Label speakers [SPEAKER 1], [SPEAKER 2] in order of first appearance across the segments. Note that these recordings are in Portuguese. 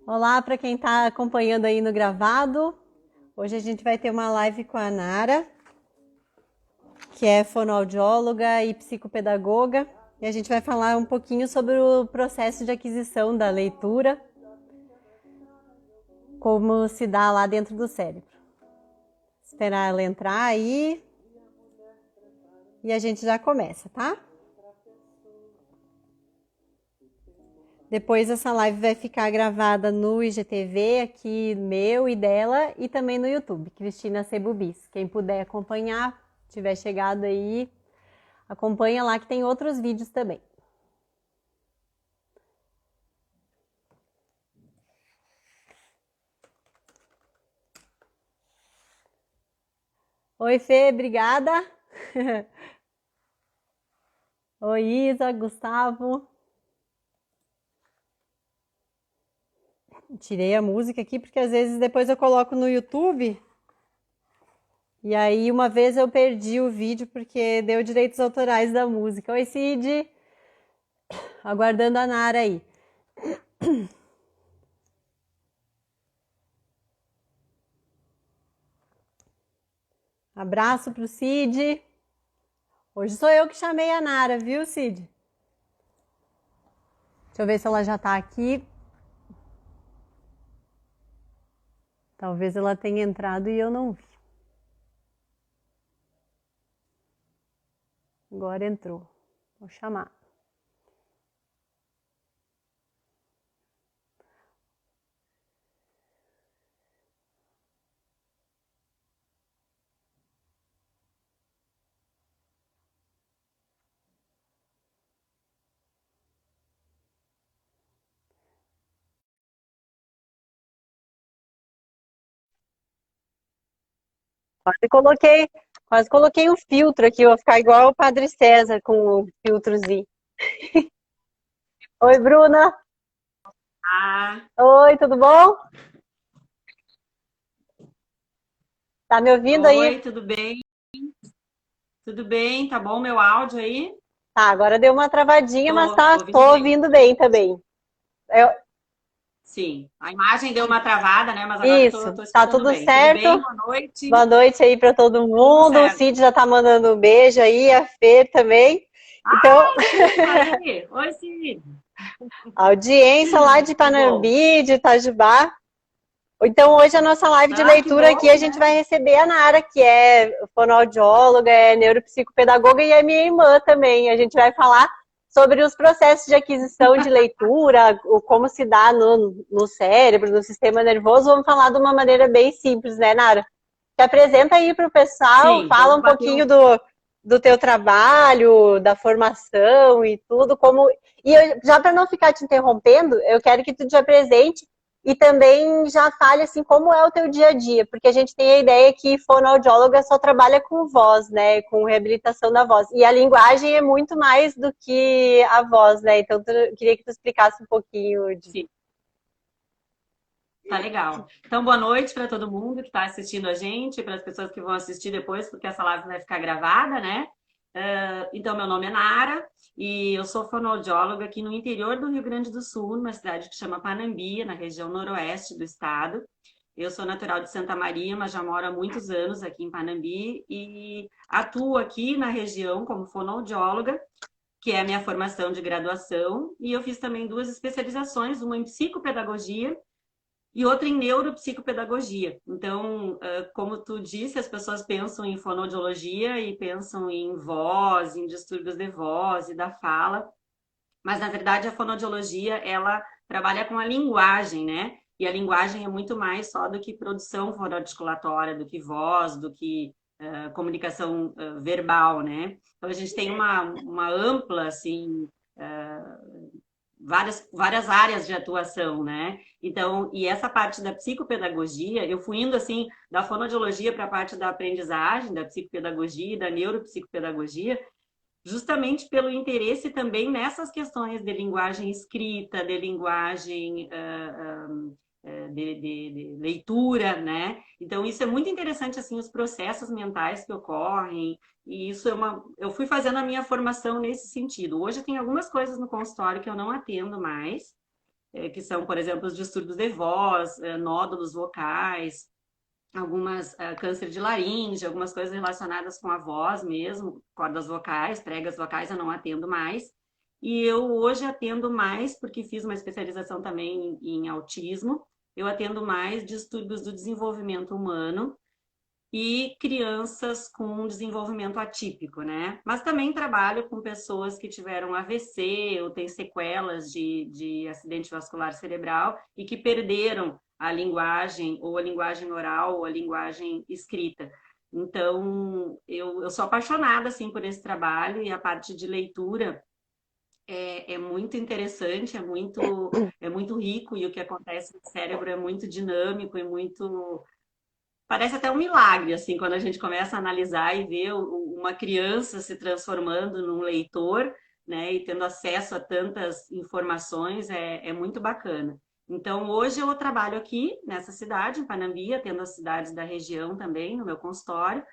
[SPEAKER 1] Olá para quem está acompanhando aí no gravado. Hoje a gente vai ter uma live com a Nara, que é fonoaudióloga e psicopedagoga, e a gente vai falar um pouquinho sobre o processo de aquisição da leitura, como se dá lá dentro do cérebro. Esperar ela entrar aí e a gente já começa, tá? Depois essa live vai ficar gravada no IGTV, aqui meu e dela, e também no YouTube, Cristina Sebubis. Quem puder acompanhar, tiver chegado aí, acompanha lá que tem outros vídeos também. Oi, Fê, obrigada. Oi, Isa, Gustavo. Tirei a música aqui porque às vezes depois eu coloco no YouTube e aí uma vez eu perdi o vídeo porque deu direitos autorais da música. Oi, Cid. Aguardando a Nara aí. Abraço pro Cid. Hoje sou eu que chamei a Nara, viu, Cid? Deixa eu ver se ela já tá aqui. Talvez ela tenha entrado e eu não vi. Agora entrou. Vou chamar. Quase coloquei um filtro aqui, vou ficar igual o Padre César com o filtrozinho. Oi, Bruna.
[SPEAKER 2] Ah,
[SPEAKER 1] Oi, tudo bom? Tá me ouvindo aí?
[SPEAKER 2] oi, tudo bem? Tudo bem? Tá bom meu áudio aí?
[SPEAKER 1] Tá, agora deu uma travadinha, mas
[SPEAKER 2] Tô
[SPEAKER 1] tô
[SPEAKER 2] ouvindo bem.
[SPEAKER 1] ouvindo bem também. Eu-
[SPEAKER 2] Sim. A imagem deu uma travada, né? Mas agora
[SPEAKER 1] isso,
[SPEAKER 2] tô
[SPEAKER 1] tá
[SPEAKER 2] escutando
[SPEAKER 1] tudo
[SPEAKER 2] bem. Tudo
[SPEAKER 1] certo?
[SPEAKER 2] bem? Boa noite.
[SPEAKER 1] Boa noite aí para todo
[SPEAKER 2] Tudo
[SPEAKER 1] mundo. O
[SPEAKER 2] certo.
[SPEAKER 1] Cid já tá mandando um beijo aí, a Fê também. Então,
[SPEAKER 2] Ai, Cid, tá aí? Oi, Cid.
[SPEAKER 1] a audiência lá de
[SPEAKER 2] Que bom.
[SPEAKER 1] Panambi, de Itajubá. Então, hoje a nossa live de
[SPEAKER 2] Ah, que
[SPEAKER 1] leitura aqui,
[SPEAKER 2] bom,
[SPEAKER 1] a gente
[SPEAKER 2] né?
[SPEAKER 1] vai receber a Nara, que é fonoaudióloga, é neuropsicopedagoga e é minha irmã também. A gente vai falar sobre os processos de aquisição de leitura, o como se dá no cérebro, no sistema nervoso. Vamos falar de uma maneira bem simples, né, Nara? Te apresenta aí para o pessoal,
[SPEAKER 2] Sim,
[SPEAKER 1] fala
[SPEAKER 2] vamos
[SPEAKER 1] um
[SPEAKER 2] bater
[SPEAKER 1] pouquinho
[SPEAKER 2] um.
[SPEAKER 1] do teu trabalho, da formação e tudo, como. Já para não ficar te interrompendo, eu quero que tu te apresente e também já fale assim como é o teu dia a dia, porque a gente tem a ideia que fonoaudióloga só trabalha com voz, né, com reabilitação da voz. E a linguagem é muito mais do que a voz, né? Então eu queria que tu explicasse um pouquinho de.
[SPEAKER 2] Sim, tá legal. Então, boa noite para todo mundo que está assistindo a gente, para as pessoas que vão assistir depois, porque essa live vai ficar gravada, né? Então, meu nome é Nara e eu sou fonoaudióloga aqui no interior do Rio Grande do Sul, numa cidade que chama Panambi, na região noroeste do estado. Eu sou natural de Santa Maria, mas já moro há muitos anos aqui em Panambi e atuo aqui na região como fonoaudióloga, que é a minha formação de graduação, e eu fiz também duas especializações, uma em psicopedagogia e outra em neuropsicopedagogia. Então, como tu disse, as pessoas pensam em fonoaudiologia e pensam em voz, em distúrbios de voz e da fala, mas na verdade a fonoaudiologia, ela trabalha com a linguagem, né? E a linguagem é muito mais só do que produção fonoarticulatória, do que voz, do que comunicação verbal, né? Então a gente tem uma ampla, assim, várias áreas de atuação, né? Então, e essa parte da psicopedagogia, eu fui indo assim da fonoaudiologia para a parte da aprendizagem, da psicopedagogia, da neuropsicopedagogia, justamente pelo interesse também nessas questões de linguagem escrita, de linguagem de leitura, né? Então isso é muito interessante assim os processos mentais que ocorrem e isso é uma eu fui fazendo a minha formação nesse sentido. Hoje tem algumas coisas no consultório que eu não atendo mais, que são, por exemplo, os distúrbios de voz, nódulos vocais, algumas câncer de laringe, algumas coisas relacionadas com a voz mesmo, cordas vocais, pregas vocais, eu não atendo mais. E eu hoje atendo mais, porque fiz uma especialização também em autismo, eu atendo mais distúrbios do desenvolvimento humano e crianças com desenvolvimento atípico, né? Mas também trabalho com pessoas que tiveram AVC ou têm sequelas de acidente vascular cerebral e que perderam a linguagem, ou a linguagem oral, ou a linguagem escrita. Então, eu sou apaixonada, assim, por esse trabalho, e a parte de leitura é muito interessante, é muito rico, e o que acontece no cérebro é muito dinâmico e muito... Parece até um milagre, assim, quando a gente começa a analisar e ver uma criança se transformando num leitor, né, e tendo acesso a tantas informações, é muito bacana. Então, hoje eu trabalho aqui nessa cidade, em Panambi, tendo as cidades da região também no meu consultório,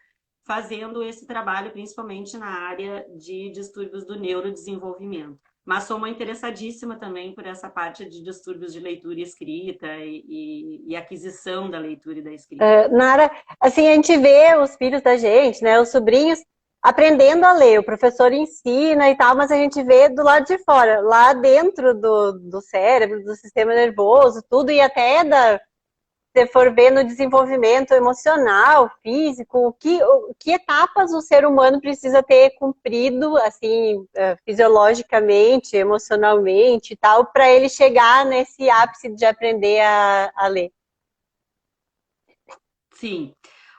[SPEAKER 2] fazendo esse trabalho principalmente na área de distúrbios do neurodesenvolvimento. Mas sou uma interessadíssima também por essa parte de distúrbios de leitura e escrita e aquisição da leitura e da escrita.
[SPEAKER 1] Nara, assim, a gente vê os filhos da gente, né, os sobrinhos, aprendendo a ler. O professor ensina e tal, mas a gente vê do lado de fora, lá dentro do cérebro, do sistema nervoso, tudo, e até se for ver no desenvolvimento emocional, físico, que etapas o ser humano precisa ter cumprido, assim, fisiologicamente, emocionalmente e tal, para ele chegar nesse ápice de aprender a ler.
[SPEAKER 2] Sim.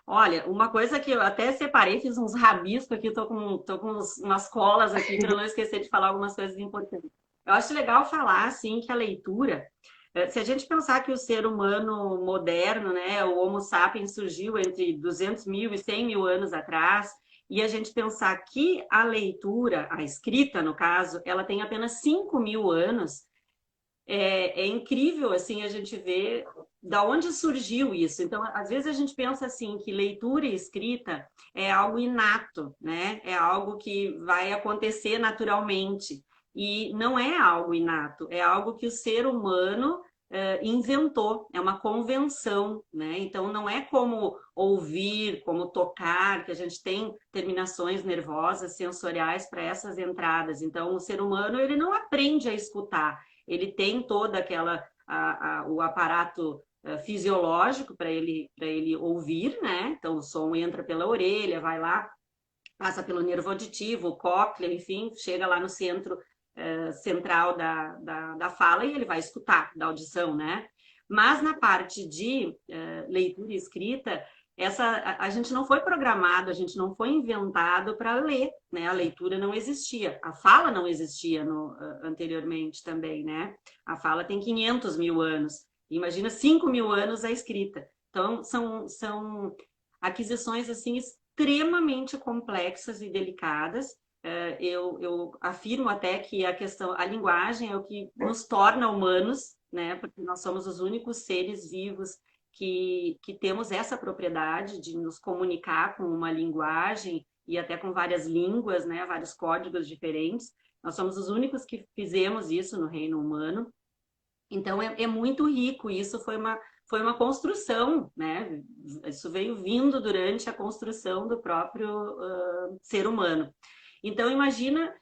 [SPEAKER 2] Olha, uma coisa que eu até separei, fiz uns rabiscos aqui, tô com umas colas aqui para não esquecer de falar algumas coisas importantes. Eu acho legal falar, assim, que a leitura, se a gente pensar que o ser humano moderno, né, o Homo sapiens surgiu entre 200 mil e 100 mil anos atrás, e a gente pensar que a leitura, a escrita, no caso, ela tem apenas 5 mil anos, é incrível, assim, a gente ver da onde surgiu isso. Então, às vezes a gente pensa assim que leitura e escrita é algo inato, né? É algo que vai acontecer naturalmente. E não é algo inato, é algo que o ser humano inventou, é uma convenção, né? Então não é como ouvir, como tocar, que a gente tem terminações nervosas, sensoriais para essas entradas. Então o ser humano ele não aprende a escutar, ele tem toda aquela o aparato fisiológico para ele ouvir, né? Então o som entra pela orelha, vai lá, passa pelo nervo auditivo, o cóclea, enfim, chega lá no centro central da fala e ele vai escutar, da audição, né? Mas na parte de leitura e escrita, a gente não foi programado, a gente não foi inventado para ler, né? A leitura não existia, a fala não existia anteriormente também, né? A fala tem 500 mil anos, imagina 5 mil anos a escrita. Então, são aquisições, assim, extremamente complexas e delicadas. Eu afirmo até que a linguagem é o que nos torna humanos, né? Porque nós somos os únicos seres vivos que temos essa propriedade de nos comunicar com uma linguagem e até com várias línguas, né? Vários códigos diferentes. Nós somos os únicos que fizemos isso no reino humano. Então, é muito rico. Isso foi uma construção, né? Isso veio vindo durante a construção do próprio ser humano. Então, imagina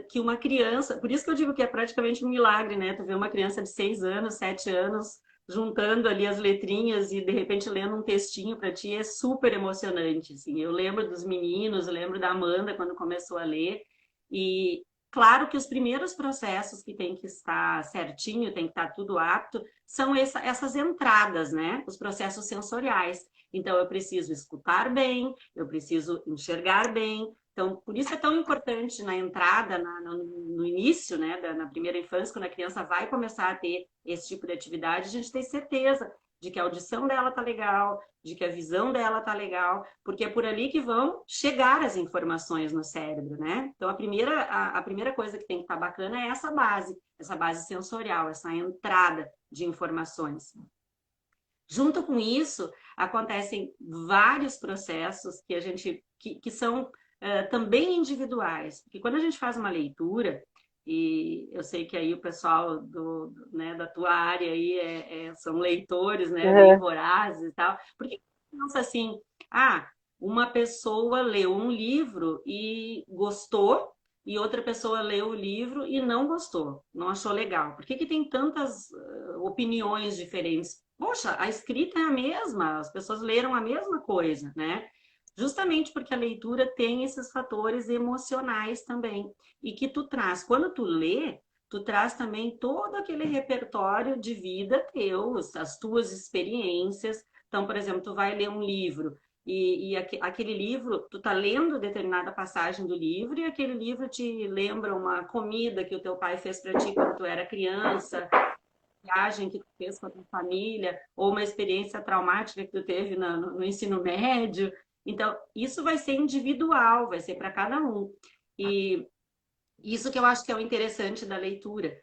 [SPEAKER 2] que uma criança... Por isso que eu digo que é praticamente um milagre, né? Tu vê uma criança de 6 anos, 7 anos, juntando ali as letrinhas e, de repente, lendo um textinho para ti, é super emocionante, assim. Eu lembro dos meninos, eu lembro da Amanda, quando começou a ler. E, claro que os primeiros processos que tem que estar certinho, tem que estar tudo apto, são essas entradas, né? Os processos sensoriais. Então, eu preciso escutar bem, eu preciso enxergar bem. Então, por isso é tão importante na entrada, no início, né, na primeira infância, quando a criança vai começar a ter esse tipo de atividade, a gente tem certeza de que a audição dela tá legal, de que a visão dela tá legal, porque é por ali que vão chegar as informações no cérebro, né? Então, a primeira coisa que tem que estar bacana é essa base sensorial, essa entrada de informações. Junto com isso, acontecem vários processos que são também individuais. Porque quando a gente faz uma leitura, e eu sei que aí o pessoal né, da tua área aí são leitores, né, bem
[SPEAKER 1] Uhum.
[SPEAKER 2] vorazes e tal. Por que você pensa assim, ah, uma pessoa leu um livro e gostou, e outra pessoa leu o livro e não gostou, não achou legal? Por que que tem tantas opiniões diferentes? Poxa, a escrita é a mesma, as pessoas leram a mesma coisa, né? Justamente porque a leitura tem esses fatores emocionais também. E que tu traz, quando tu lê, tu traz também todo aquele repertório de vida teu, as tuas experiências. Então, por exemplo, tu vai ler um livro aquele livro, tu tá lendo determinada passagem do livro e aquele livro te lembra uma comida que o teu pai fez para ti quando tu era criança, viagem que tu fez com a tua família, ou uma experiência traumática que tu teve no ensino médio. Então, isso vai ser individual, vai ser para cada um. E isso que eu acho que é o interessante da leitura.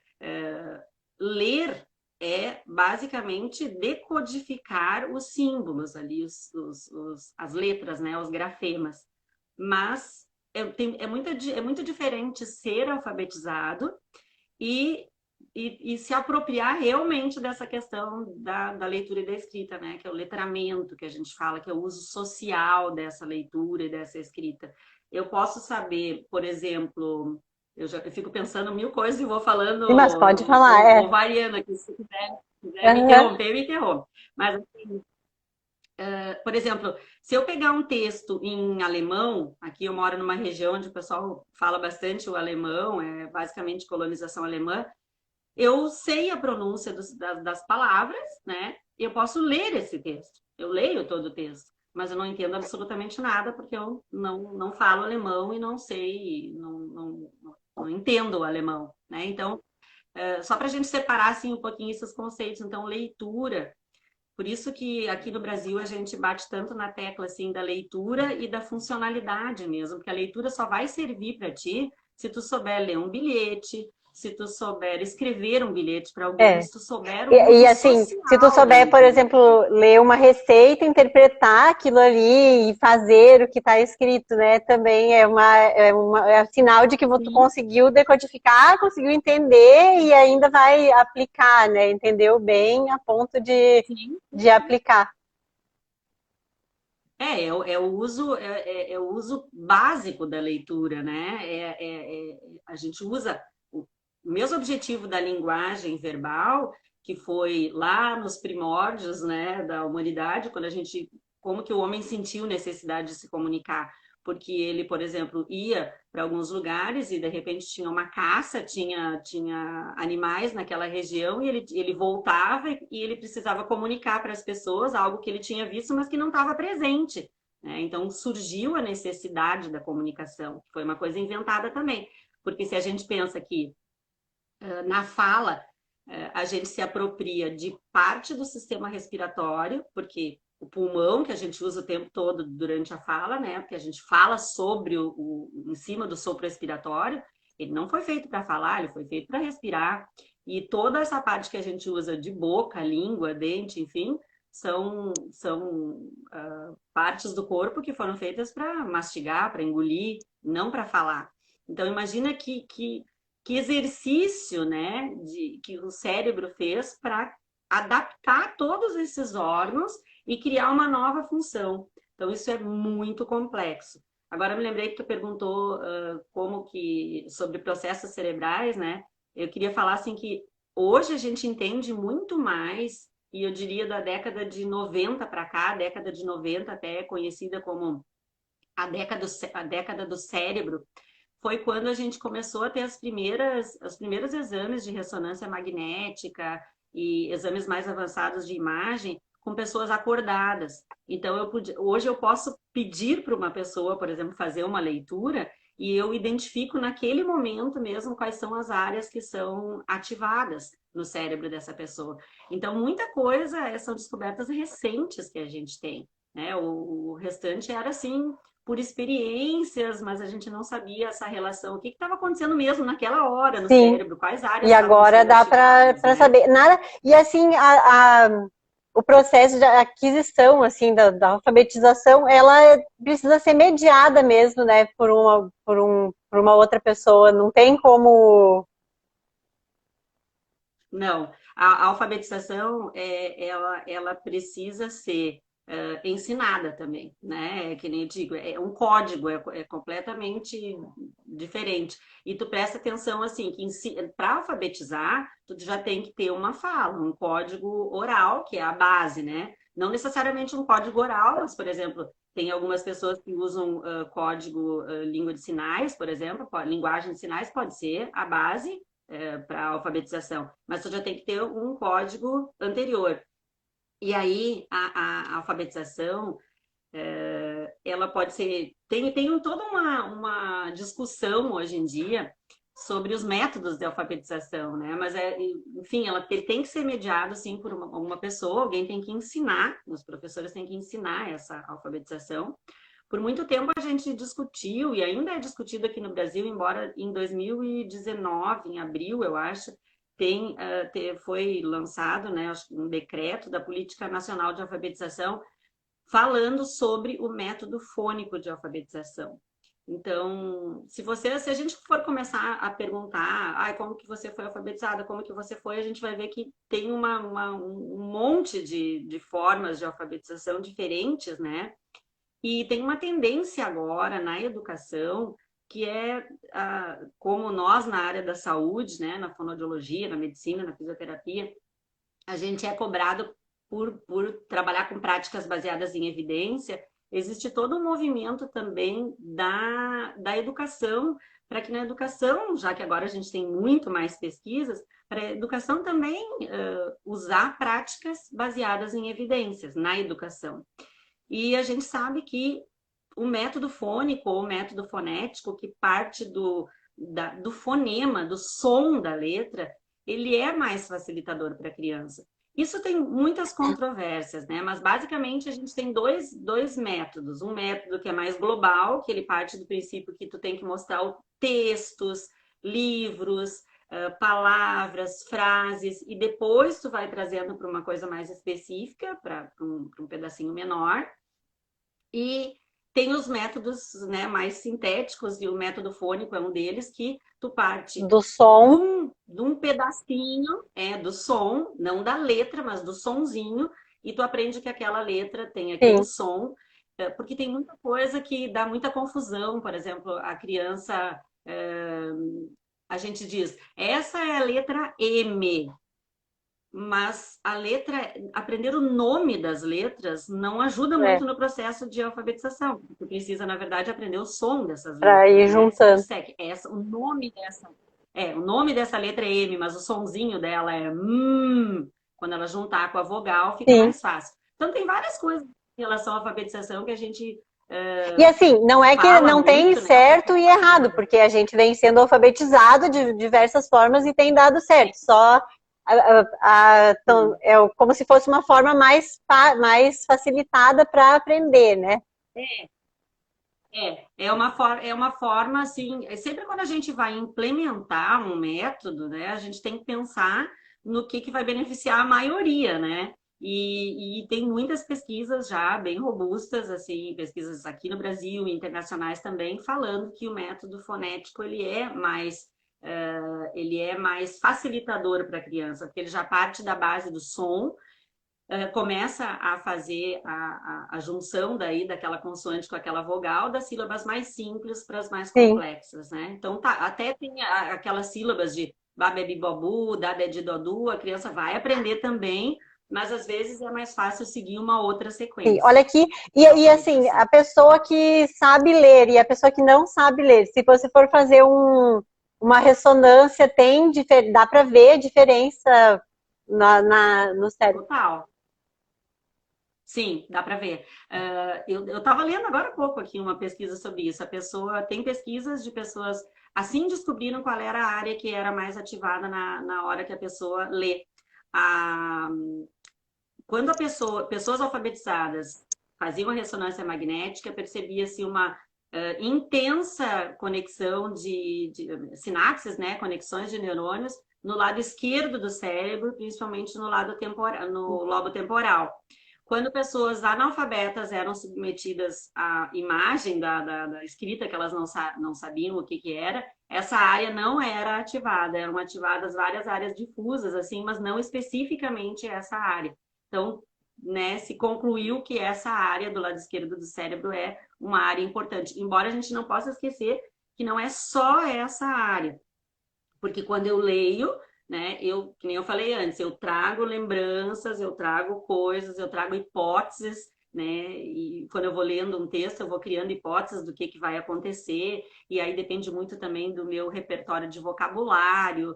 [SPEAKER 2] Ler é basicamente decodificar os símbolos ali, as letras, né, os grafemas. Mas é muito diferente ser alfabetizado e, e se apropriar realmente dessa questão da leitura e da escrita, né? Que é o letramento que a gente fala, que é o uso social dessa leitura e dessa escrita. Eu posso saber, por exemplo, eu fico pensando mil coisas e vou falando,
[SPEAKER 1] Mas pode falar,
[SPEAKER 2] vou variando aqui, se quiser
[SPEAKER 1] Uhum.
[SPEAKER 2] me interrompe. Mas por exemplo, se eu pegar um texto em alemão, aqui eu moro numa região onde o pessoal fala bastante o alemão, é basicamente colonização alemã, eu sei a pronúncia das palavras, né? Eu posso ler esse texto. Eu leio todo o texto, mas eu não entendo absolutamente nada porque eu não falo alemão e não sei, não entendo o alemão, né? Então, só para a gente separar assim um pouquinho esses conceitos. Então, leitura. Por isso que aqui no Brasil a gente bate tanto na tecla assim da leitura e da funcionalidade mesmo, porque a leitura só vai servir para ti se tu souber ler um bilhete, se tu souber escrever um bilhete para alguém,
[SPEAKER 1] É.
[SPEAKER 2] se tu souber o
[SPEAKER 1] E
[SPEAKER 2] uso
[SPEAKER 1] assim, se tu
[SPEAKER 2] social da
[SPEAKER 1] souber, por
[SPEAKER 2] leitura.
[SPEAKER 1] exemplo, ler uma receita, interpretar aquilo ali e fazer o que está escrito, né? Também é sinal de que tu
[SPEAKER 2] Sim,
[SPEAKER 1] conseguiu decodificar, conseguiu entender e ainda vai aplicar, né? Entendeu bem a ponto
[SPEAKER 2] sim.
[SPEAKER 1] de aplicar.
[SPEAKER 2] É o uso básico da leitura, né? A gente usa o mesmo objetivo da linguagem verbal, que foi lá nos primórdios, né, da humanidade, quando a gente, como que o homem sentiu necessidade de se comunicar, porque ele, por exemplo, ia para alguns lugares e de repente tinha uma caça, tinha animais naquela região e ele voltava e ele precisava comunicar para as pessoas algo que ele tinha visto, mas que não estava presente. Né? Então surgiu a necessidade da comunicação, que foi uma coisa inventada também. Porque se a gente pensa que na fala a gente se apropria de parte do sistema respiratório, porque o pulmão que a gente usa o tempo todo durante a fala, né? Porque a gente fala sobre em cima do sopro respiratório, ele não foi feito para falar, ele foi feito para respirar. E toda essa parte que a gente usa de boca, língua, dente, enfim, são partes do corpo que foram feitas para mastigar, para engolir, não para falar. Então imagina que exercício, né, que o cérebro fez para adaptar todos esses órgãos e criar uma nova função. Então, isso é muito complexo. Agora, me lembrei que tu perguntou como que, sobre processos cerebrais, né? Eu queria falar, assim, que hoje a gente entende muito mais, e eu diria da década de 90 para cá, a década de 90 até é conhecida como a década do cérebro, foi quando a gente começou a ter os primeiros exames de ressonância magnética e exames mais avançados de imagem com pessoas acordadas. Então, hoje eu posso pedir para uma pessoa, por exemplo, fazer uma leitura e eu identifico naquele momento mesmo quais são as áreas que são ativadas no cérebro dessa pessoa. Então, muita coisa são descobertas recentes que a gente tem. Né? O restante era assim por experiências, mas a gente não sabia essa relação. O que estava acontecendo mesmo naquela hora no
[SPEAKER 1] Sim.
[SPEAKER 2] cérebro? Quais áreas
[SPEAKER 1] E
[SPEAKER 2] estavam
[SPEAKER 1] agora
[SPEAKER 2] sendo
[SPEAKER 1] dá
[SPEAKER 2] ativadas,
[SPEAKER 1] para
[SPEAKER 2] né?
[SPEAKER 1] saber nada. E assim, o processo de aquisição assim da alfabetização, ela precisa ser mediada mesmo, né, por uma outra pessoa. Não tem como
[SPEAKER 2] Não, a alfabetização ela precisa ser ensinada também, né? É que nem eu digo, é um código, é completamente diferente. E tu presta atenção assim, que para alfabetizar, tu já tem que ter uma fala, um código oral, que é a base, né? Não necessariamente um código oral, mas, por exemplo, tem algumas pessoas que usam código língua de sinais, por exemplo, linguagem de sinais pode ser a base para alfabetização, mas tu já tem que ter um código anterior. E aí, a alfabetização, ela pode ser... Tem toda uma discussão hoje em dia sobre os métodos de alfabetização, né? Mas, enfim, ele tem que ser mediado, sim, por uma pessoa, alguém tem que ensinar, os professores têm que ensinar essa alfabetização. Por muito tempo a gente discutiu, e ainda é discutido aqui no Brasil, embora em 2019, em abril, eu acho, foi lançado, né, um decreto da Política Nacional de Alfabetização falando sobre o método fônico de alfabetização. Então, se a gente for começar a perguntar, como que você foi alfabetizada, como que você foi, a gente vai ver que tem um monte de formas de alfabetização diferentes, né? E tem uma tendência agora na educação que como nós na área da saúde, né, na fonoaudiologia, na medicina, na fisioterapia, a gente é cobrado por trabalhar com práticas baseadas em evidência. Existe todo um movimento também da educação, para que na educação, já que agora a gente tem muito mais pesquisas, para a educação também usar práticas baseadas em evidências na educação. E a gente sabe que o método fônico ou o método fonético, que parte do fonema, do som da letra, ele é mais facilitador para a criança. Isso tem muitas controvérsias, né? Mas basicamente a gente tem dois métodos. Um método que é mais global, que ele parte do princípio que tu tem que mostrar textos, livros, palavras, frases, e depois tu vai trazendo para uma coisa mais específica, para um pedacinho menor. E tem os métodos, né, mais sintéticos, e o método fônico é um deles, que tu parte
[SPEAKER 1] Do som.
[SPEAKER 2] de um pedacinho do som, não da letra, mas do sonzinho, e tu aprende que aquela letra tem aquele
[SPEAKER 1] Sim.
[SPEAKER 2] som, porque tem muita coisa que dá muita confusão. Por exemplo, a criança, a gente diz, essa é a letra M, mas aprender o nome das letras não ajuda muito no processo de alfabetização. Você precisa, na verdade, aprender o som dessas
[SPEAKER 1] Para
[SPEAKER 2] letras,
[SPEAKER 1] ir
[SPEAKER 2] né?
[SPEAKER 1] juntando.
[SPEAKER 2] Se disser que o nome dessa letra é M, mas o sonzinho dela é quando ela juntar com a vogal, fica mais fácil. Então, tem várias coisas em relação à alfabetização que a gente
[SPEAKER 1] e assim, não é que não tem
[SPEAKER 2] muito,
[SPEAKER 1] certo
[SPEAKER 2] né?
[SPEAKER 1] e errado, porque a gente vem sendo alfabetizado de diversas formas e tem dado certo. Só como se fosse uma forma mais facilitada para aprender, né?
[SPEAKER 2] É uma forma, assim, sempre quando a gente vai implementar um método, né, a gente tem que pensar no que vai beneficiar a maioria, né? E tem muitas pesquisas já bem robustas, assim, pesquisas aqui no Brasil e internacionais também, falando que o método fonético ele é mais facilitador para a criança, porque ele já parte da base do som, começa a fazer a junção daquela consoante com aquela vogal, das sílabas mais simples para as mais complexas, né? Então, até tem aquelas sílabas de babebibobu, dadedidodu, a criança vai aprender também, mas às vezes é mais fácil seguir uma outra sequência.
[SPEAKER 1] Sim, olha aqui, e assim, a pessoa que sabe ler e a pessoa que não sabe ler, se você for fazer uma ressonância, dá para ver a diferença no cérebro.
[SPEAKER 2] Total. Sim, dá para ver. Eu estava lendo agora há pouco aqui uma pesquisa sobre isso. Tem pesquisas de pessoas assim descobriram qual era a área que era mais ativada na hora que a pessoa lê. Quando pessoas alfabetizadas faziam a ressonância magnética, percebia-se uma intensa conexão de sinapses, né, conexões de neurônios no lado esquerdo do cérebro, principalmente no lado no lobo temporal. Quando pessoas analfabetas eram submetidas à imagem da escrita, que elas não sabiam o que era, essa área não era ativada, eram ativadas várias áreas difusas, assim, mas não especificamente essa área. Então, né, se concluiu que essa área do lado esquerdo do cérebro é uma área importante, embora a gente não possa esquecer que não é só essa área, porque quando eu leio, né, que nem eu falei antes, eu trago lembranças, eu trago coisas, eu trago hipóteses, né, e quando eu vou lendo um texto, eu vou criando hipóteses do que vai acontecer, e aí depende muito também do meu repertório de vocabulário,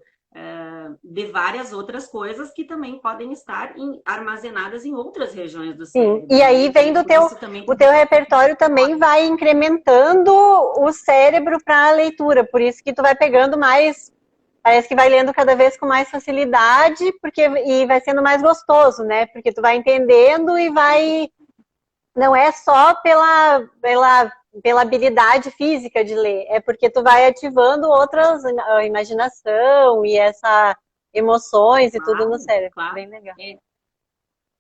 [SPEAKER 2] de várias outras coisas que também podem estar armazenadas em outras regiões do
[SPEAKER 1] Sim,
[SPEAKER 2] cérebro,
[SPEAKER 1] e
[SPEAKER 2] né?
[SPEAKER 1] aí vem
[SPEAKER 2] Então,
[SPEAKER 1] do
[SPEAKER 2] por
[SPEAKER 1] teu,
[SPEAKER 2] isso também
[SPEAKER 1] o
[SPEAKER 2] que
[SPEAKER 1] teu repertório também vai incrementando o cérebro para a leitura, por isso que tu vai pegando mais, parece que vai lendo cada vez com mais facilidade, e vai sendo mais gostoso, né? Porque tu vai entendendo e vai, não é só pela habilidade física de ler, é porque tu vai ativando outras, a imaginação e essa emoções e tudo no
[SPEAKER 2] claro,
[SPEAKER 1] cérebro,
[SPEAKER 2] claro.
[SPEAKER 1] bem legal.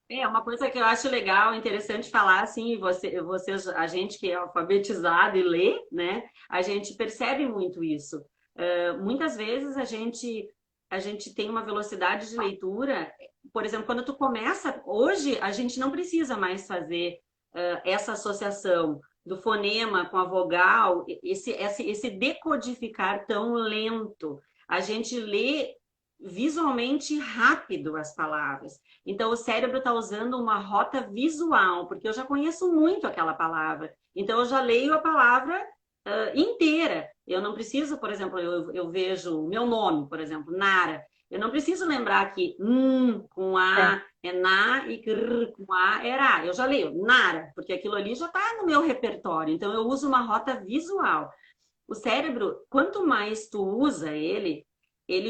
[SPEAKER 2] É uma coisa que eu acho legal, interessante falar, assim, a gente que é alfabetizado e lê, né? A gente percebe muito isso. Muitas vezes a gente tem uma velocidade de leitura, por exemplo, quando tu começa, hoje a gente não precisa mais fazer essa associação do fonema com a vogal, esse decodificar tão lento. A gente lê visualmente rápido as palavras. Então, o cérebro está usando uma rota visual, porque eu já conheço muito aquela palavra. Então, eu já leio a palavra inteira. Eu não preciso, por exemplo, eu vejo o meu nome, por exemplo, Nara. Eu não preciso lembrar que com
[SPEAKER 1] É.
[SPEAKER 2] A é na e com A era A. Eu já leio Nara, porque aquilo ali já está no meu repertório. Então, eu uso uma rota visual. O cérebro, quanto mais tu usa ele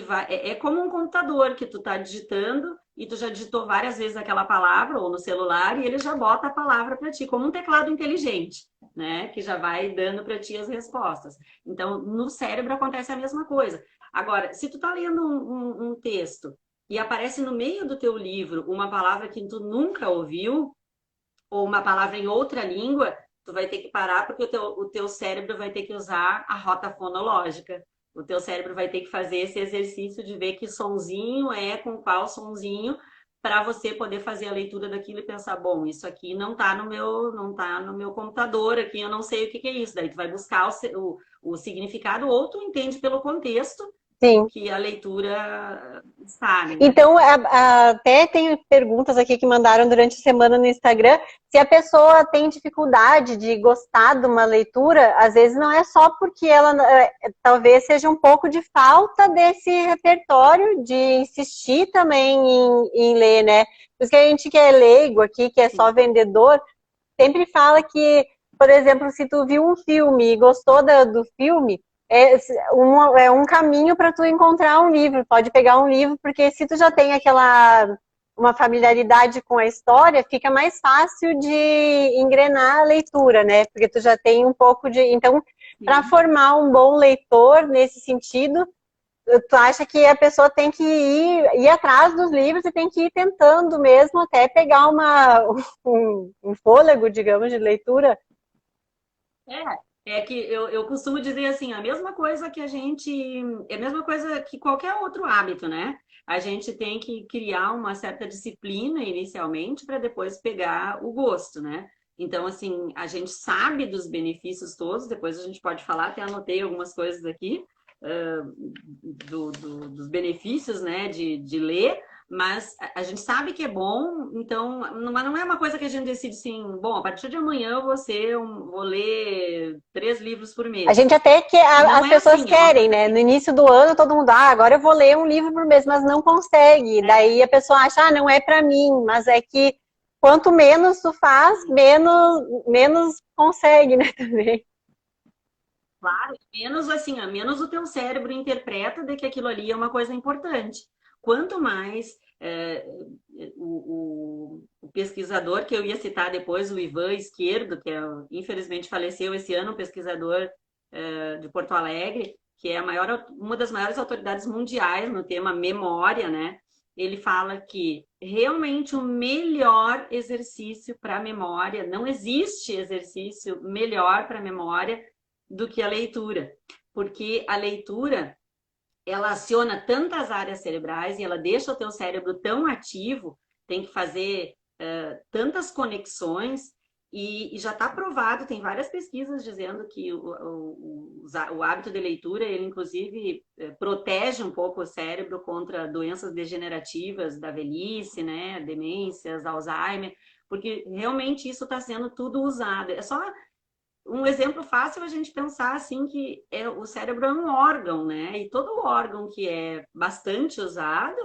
[SPEAKER 2] vai. É como um computador que tu tá digitando e tu já digitou várias vezes aquela palavra ou no celular e ele já bota a palavra para ti, como um teclado inteligente, né? Que já vai dando para ti as respostas. Então, no cérebro acontece a mesma coisa. Agora, se tu tá lendo um texto e aparece no meio do teu livro uma palavra que tu nunca ouviu, ou uma palavra em outra língua, tu vai ter que parar porque o teu cérebro vai ter que usar a rota fonológica. O teu cérebro vai ter que fazer esse exercício de ver que sonzinho é com qual sonzinho para você poder fazer a leitura daquilo e pensar, bom, isso aqui não tá no meu computador aqui, eu não sei o que é isso. Daí tu vai buscar o significado ou tu entende pelo contexto
[SPEAKER 1] Sim.
[SPEAKER 2] que a leitura está, né?
[SPEAKER 1] Então, até tem perguntas aqui que mandaram durante a semana no Instagram. Se a pessoa tem dificuldade de gostar de uma leitura, às vezes não é só porque ela talvez seja um pouco de falta desse repertório de insistir também em ler, né? Por isso que a gente que é leigo aqui, que é só
[SPEAKER 2] Sim.
[SPEAKER 1] vendedor, sempre fala que, por exemplo, se tu viu um filme e gostou do filme, é um caminho para tu encontrar um livro. Pode pegar um livro, porque se tu já tem uma familiaridade com a história, fica mais fácil de engrenar a leitura, né? Porque tu já tem um pouco de. Então, para formar um bom leitor nesse sentido, tu acha que a pessoa tem que ir atrás dos livros e tem que ir tentando mesmo até pegar um fôlego, digamos, de leitura?
[SPEAKER 2] É que eu costumo dizer assim, a mesma coisa que é a mesma coisa que qualquer outro hábito, né? A gente tem que criar uma certa disciplina inicialmente para depois pegar o gosto, né? Então, assim, a gente sabe dos benefícios todos, depois a gente pode falar, até anotei algumas coisas aqui, dos benefícios, né, de ler, mas a gente sabe que é bom, então, mas não é uma coisa que a gente decide assim, bom, a partir de amanhã vou ler 3 livros por
[SPEAKER 1] A
[SPEAKER 2] mês.
[SPEAKER 1] gente até que
[SPEAKER 2] Não
[SPEAKER 1] as
[SPEAKER 2] é
[SPEAKER 1] pessoas
[SPEAKER 2] assim, é uma
[SPEAKER 1] querem,
[SPEAKER 2] coisa
[SPEAKER 1] né? No
[SPEAKER 2] que
[SPEAKER 1] início do ano todo mundo, agora eu vou ler um livro por mês, mas não consegue. Daí a pessoa acha, não é para mim, mas é que quanto menos tu faz, menos consegue, né, também.
[SPEAKER 2] claro, menos assim, menos o teu cérebro interpreta de que aquilo ali é uma coisa importante. Quanto mais o pesquisador que eu ia citar depois, o Ivan Esquerdo, que infelizmente faleceu esse ano, um pesquisador de Porto Alegre, que é uma das maiores autoridades mundiais no tema memória, né? Ele fala que realmente o melhor exercício para a memória. Não existe exercício melhor para a memória do que a leitura, porque a leitura ela aciona tantas áreas cerebrais e ela deixa o teu cérebro tão ativo, tem que fazer tantas conexões e já está provado, tem várias pesquisas dizendo que o hábito de leitura, ele inclusive protege um pouco o cérebro contra doenças degenerativas da velhice, né, demências, Alzheimer, porque realmente isso está sendo tudo usado. É só um exemplo fácil a gente pensar assim que o cérebro é um órgão, né? E todo órgão que é bastante usado,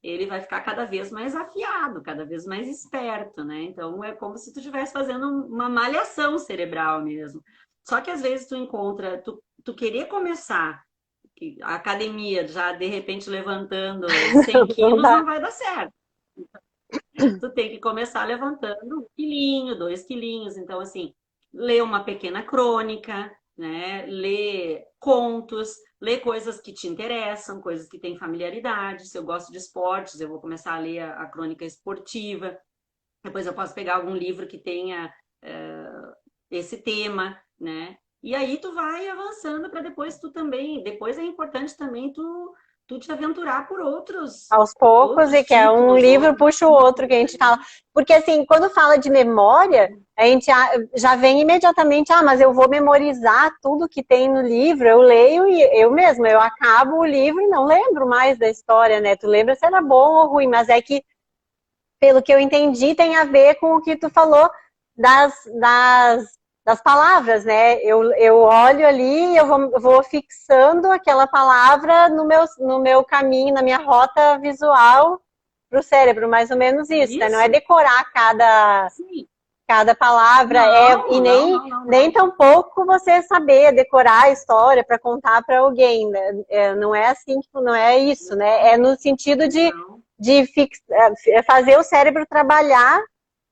[SPEAKER 2] ele vai ficar cada vez mais afiado, cada vez mais esperto, né? Então é como se tu estivesse fazendo uma malhação cerebral mesmo. Só que às vezes tu encontra, tu querer começar a academia já de repente levantando 100 quilos não vai dar certo. Tu tem que começar levantando 1 quilinho, 2 quilinhos. Então, assim, ler uma pequena crônica, né? Ler contos, ler coisas que te interessam, coisas que têm familiaridade. Se eu gosto de esportes, eu vou começar a ler a crônica esportiva. Depois eu posso pegar algum livro que tenha esse tema, né? E aí tu vai avançando para depois tu também. Depois é importante também tu te aventurar por
[SPEAKER 1] Aos poucos,
[SPEAKER 2] outros
[SPEAKER 1] e que é um
[SPEAKER 2] títulos,
[SPEAKER 1] livro
[SPEAKER 2] outros
[SPEAKER 1] puxa o outro que a gente fala. Porque, assim, quando fala de memória, a gente já vem imediatamente, mas eu vou memorizar tudo que tem no livro, eu leio e eu mesma, eu acabo o livro e não lembro mais da história, né? Tu lembra se era bom ou ruim, mas é que, pelo que eu entendi, tem a ver com o que tu falou das palavras, né? Eu olho ali e eu vou fixando aquela palavra no meu caminho, na minha rota visual para o cérebro, mais ou menos isso, né? Não é
[SPEAKER 2] isso.
[SPEAKER 1] decorar
[SPEAKER 2] Sim.
[SPEAKER 1] cada palavra, e
[SPEAKER 2] Não, não,
[SPEAKER 1] nem,
[SPEAKER 2] não, não,
[SPEAKER 1] nem
[SPEAKER 2] não.
[SPEAKER 1] tampouco você saber decorar a história para contar para alguém, né? Não é assim, não é isso, né? É no sentido
[SPEAKER 2] Não.
[SPEAKER 1] de fazer o cérebro trabalhar.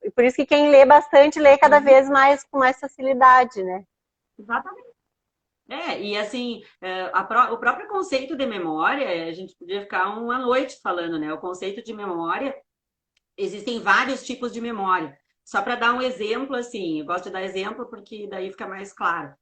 [SPEAKER 1] E por isso que quem lê bastante lê cada
[SPEAKER 2] Uhum.
[SPEAKER 1] vez mais com mais facilidade, né?
[SPEAKER 2] Exatamente. E assim, o próprio conceito de memória, a gente podia ficar uma noite falando, né? O conceito de memória, existem vários tipos de memória. Só para dar um exemplo, assim, eu gosto de dar exemplo porque daí fica mais claro.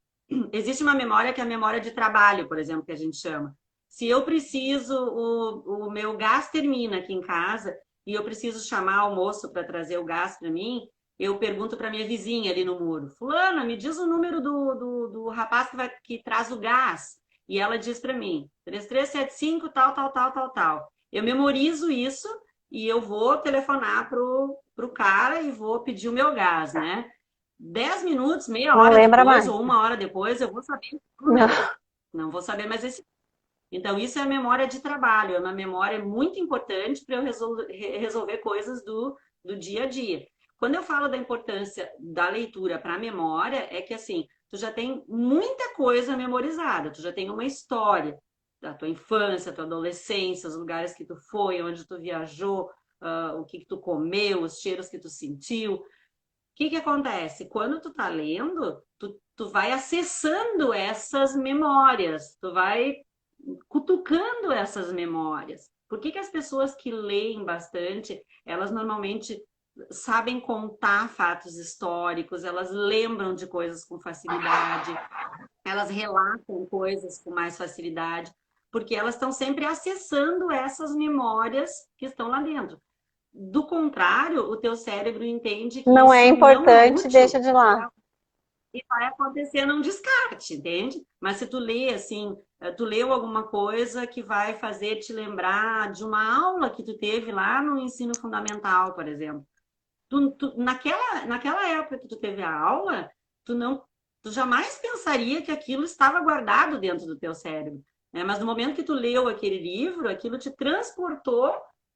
[SPEAKER 2] Existe uma memória que é a memória de trabalho, por exemplo, que a gente chama. Se eu preciso, o meu gás termina aqui em casa e eu preciso chamar o moço para trazer o gás para mim, eu pergunto para minha vizinha ali no muro: Fulana, me diz o número do rapaz que traz o gás. E ela diz para mim: 3375, tal, tal, tal, tal, tal. Eu memorizo isso e eu vou telefonar pro cara e vou pedir o meu gás, né? 10 minutos, meia
[SPEAKER 1] Não
[SPEAKER 2] hora
[SPEAKER 1] lembra
[SPEAKER 2] depois
[SPEAKER 1] mais.
[SPEAKER 2] ou 1 hora depois, eu vou saber esse
[SPEAKER 1] Não.
[SPEAKER 2] número. Não vou saber mais esse. Então, isso é a memória de trabalho, é uma memória muito importante para eu resolver coisas do dia a dia. Quando eu falo da importância da leitura para a memória, é que assim, tu já tem muita coisa memorizada, tu já tem uma história da tua infância, tua adolescência, os lugares que tu foi, onde tu viajou, o que tu comeu, os cheiros que tu sentiu. Que acontece? Quando tu tá lendo, tu vai acessando essas memórias, tu vai cutucando essas memórias. Por que as pessoas que leem bastante, elas normalmente sabem contar fatos históricos, elas lembram de coisas com facilidade, elas relatam coisas com mais facilidade, porque elas estão sempre acessando essas memórias que estão lá dentro. Do contrário, o teu cérebro entende que
[SPEAKER 1] Não é
[SPEAKER 2] isso não é
[SPEAKER 1] importante,
[SPEAKER 2] útil
[SPEAKER 1] deixa de lá.
[SPEAKER 2] e vai acontecendo um descarte, entende? Mas se tu lê assim, tu leu alguma coisa que vai fazer te lembrar de uma aula que tu teve lá no ensino fundamental, por exemplo. Naquela época que tu teve a aula, tu não, tu jamais pensaria que aquilo estava guardado dentro do teu cérebro, né? Mas no momento que tu leu aquele livro, aquilo te transportou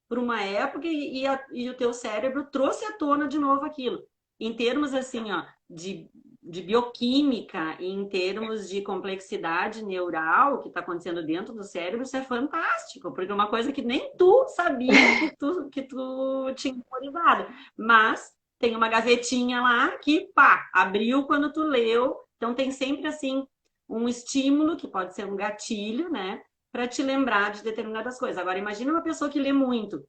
[SPEAKER 2] para uma época e o teu cérebro trouxe à tona de novo aquilo. Em termos assim, ó, de bioquímica, e em termos de complexidade neural que está acontecendo dentro do cérebro, isso é fantástico, porque é uma coisa que nem tu sabia que tu tinha memorizado. Mas tem uma gavetinha lá que, pá, abriu quando tu leu. Então tem sempre assim um estímulo, que pode ser um gatilho, né? Para te lembrar de determinadas coisas. Agora, imagina uma pessoa que lê muito.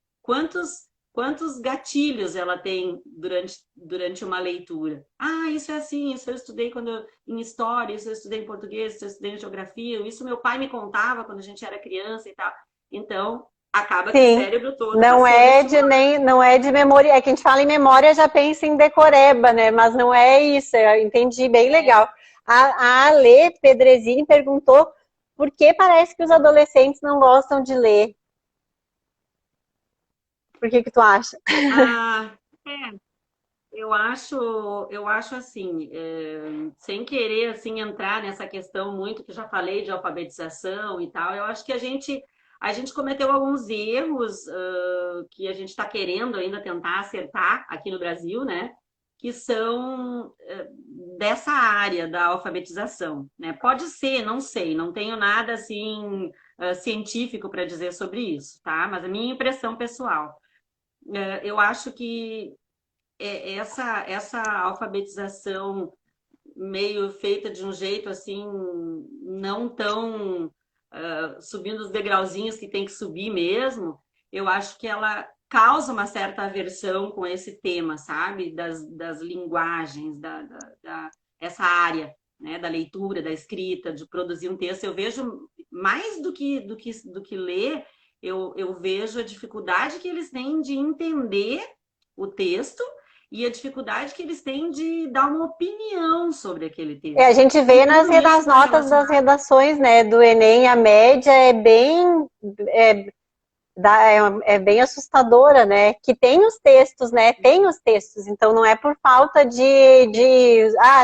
[SPEAKER 2] quantos gatilhos ela tem durante uma leitura. Ah, isso é assim, isso eu estudei em história, isso eu estudei em português, isso eu estudei em geografia, isso meu pai me contava quando a gente era criança e tal. Então, acaba que o
[SPEAKER 1] Sim.
[SPEAKER 2] cérebro todo está
[SPEAKER 1] Não
[SPEAKER 2] sendo
[SPEAKER 1] é de
[SPEAKER 2] estimulado.
[SPEAKER 1] nem, não é de memória. É que a gente fala em memória já pensa em decoreba, né? Mas não é isso. Eu entendi bem legal. A Ale Pedrezini perguntou por que parece que os adolescentes não gostam de ler. Por que tu acha?
[SPEAKER 2] Ah, eu acho assim, sem querer assim entrar nessa questão muito que eu já falei de alfabetização e tal, eu acho que a gente cometeu alguns erros que a gente está querendo ainda tentar acertar aqui no Brasil, né? Que são dessa área da alfabetização, né? Pode ser, não sei, não tenho nada assim científico para dizer sobre isso, tá? Mas a minha impressão pessoal, eu acho que essa alfabetização meio feita de um jeito assim, não tão subindo os degrauzinhos que tem que subir mesmo, eu acho que ela causa uma certa aversão com esse tema, sabe? Das linguagens, essa área, né? Da leitura, da escrita, de produzir um texto. Eu vejo mais do que ler, eu vejo a dificuldade que eles têm de entender o texto e a dificuldade que eles têm de dar uma opinião sobre aquele
[SPEAKER 1] A
[SPEAKER 2] texto.
[SPEAKER 1] gente
[SPEAKER 2] E
[SPEAKER 1] vê
[SPEAKER 2] tudo isso
[SPEAKER 1] nas
[SPEAKER 2] está
[SPEAKER 1] notas das
[SPEAKER 2] relacionado.
[SPEAKER 1] redações, né, do Enem, a média é bem é, é bem assustadora, né? Que tem os textos, né? Tem os textos, então não é por falta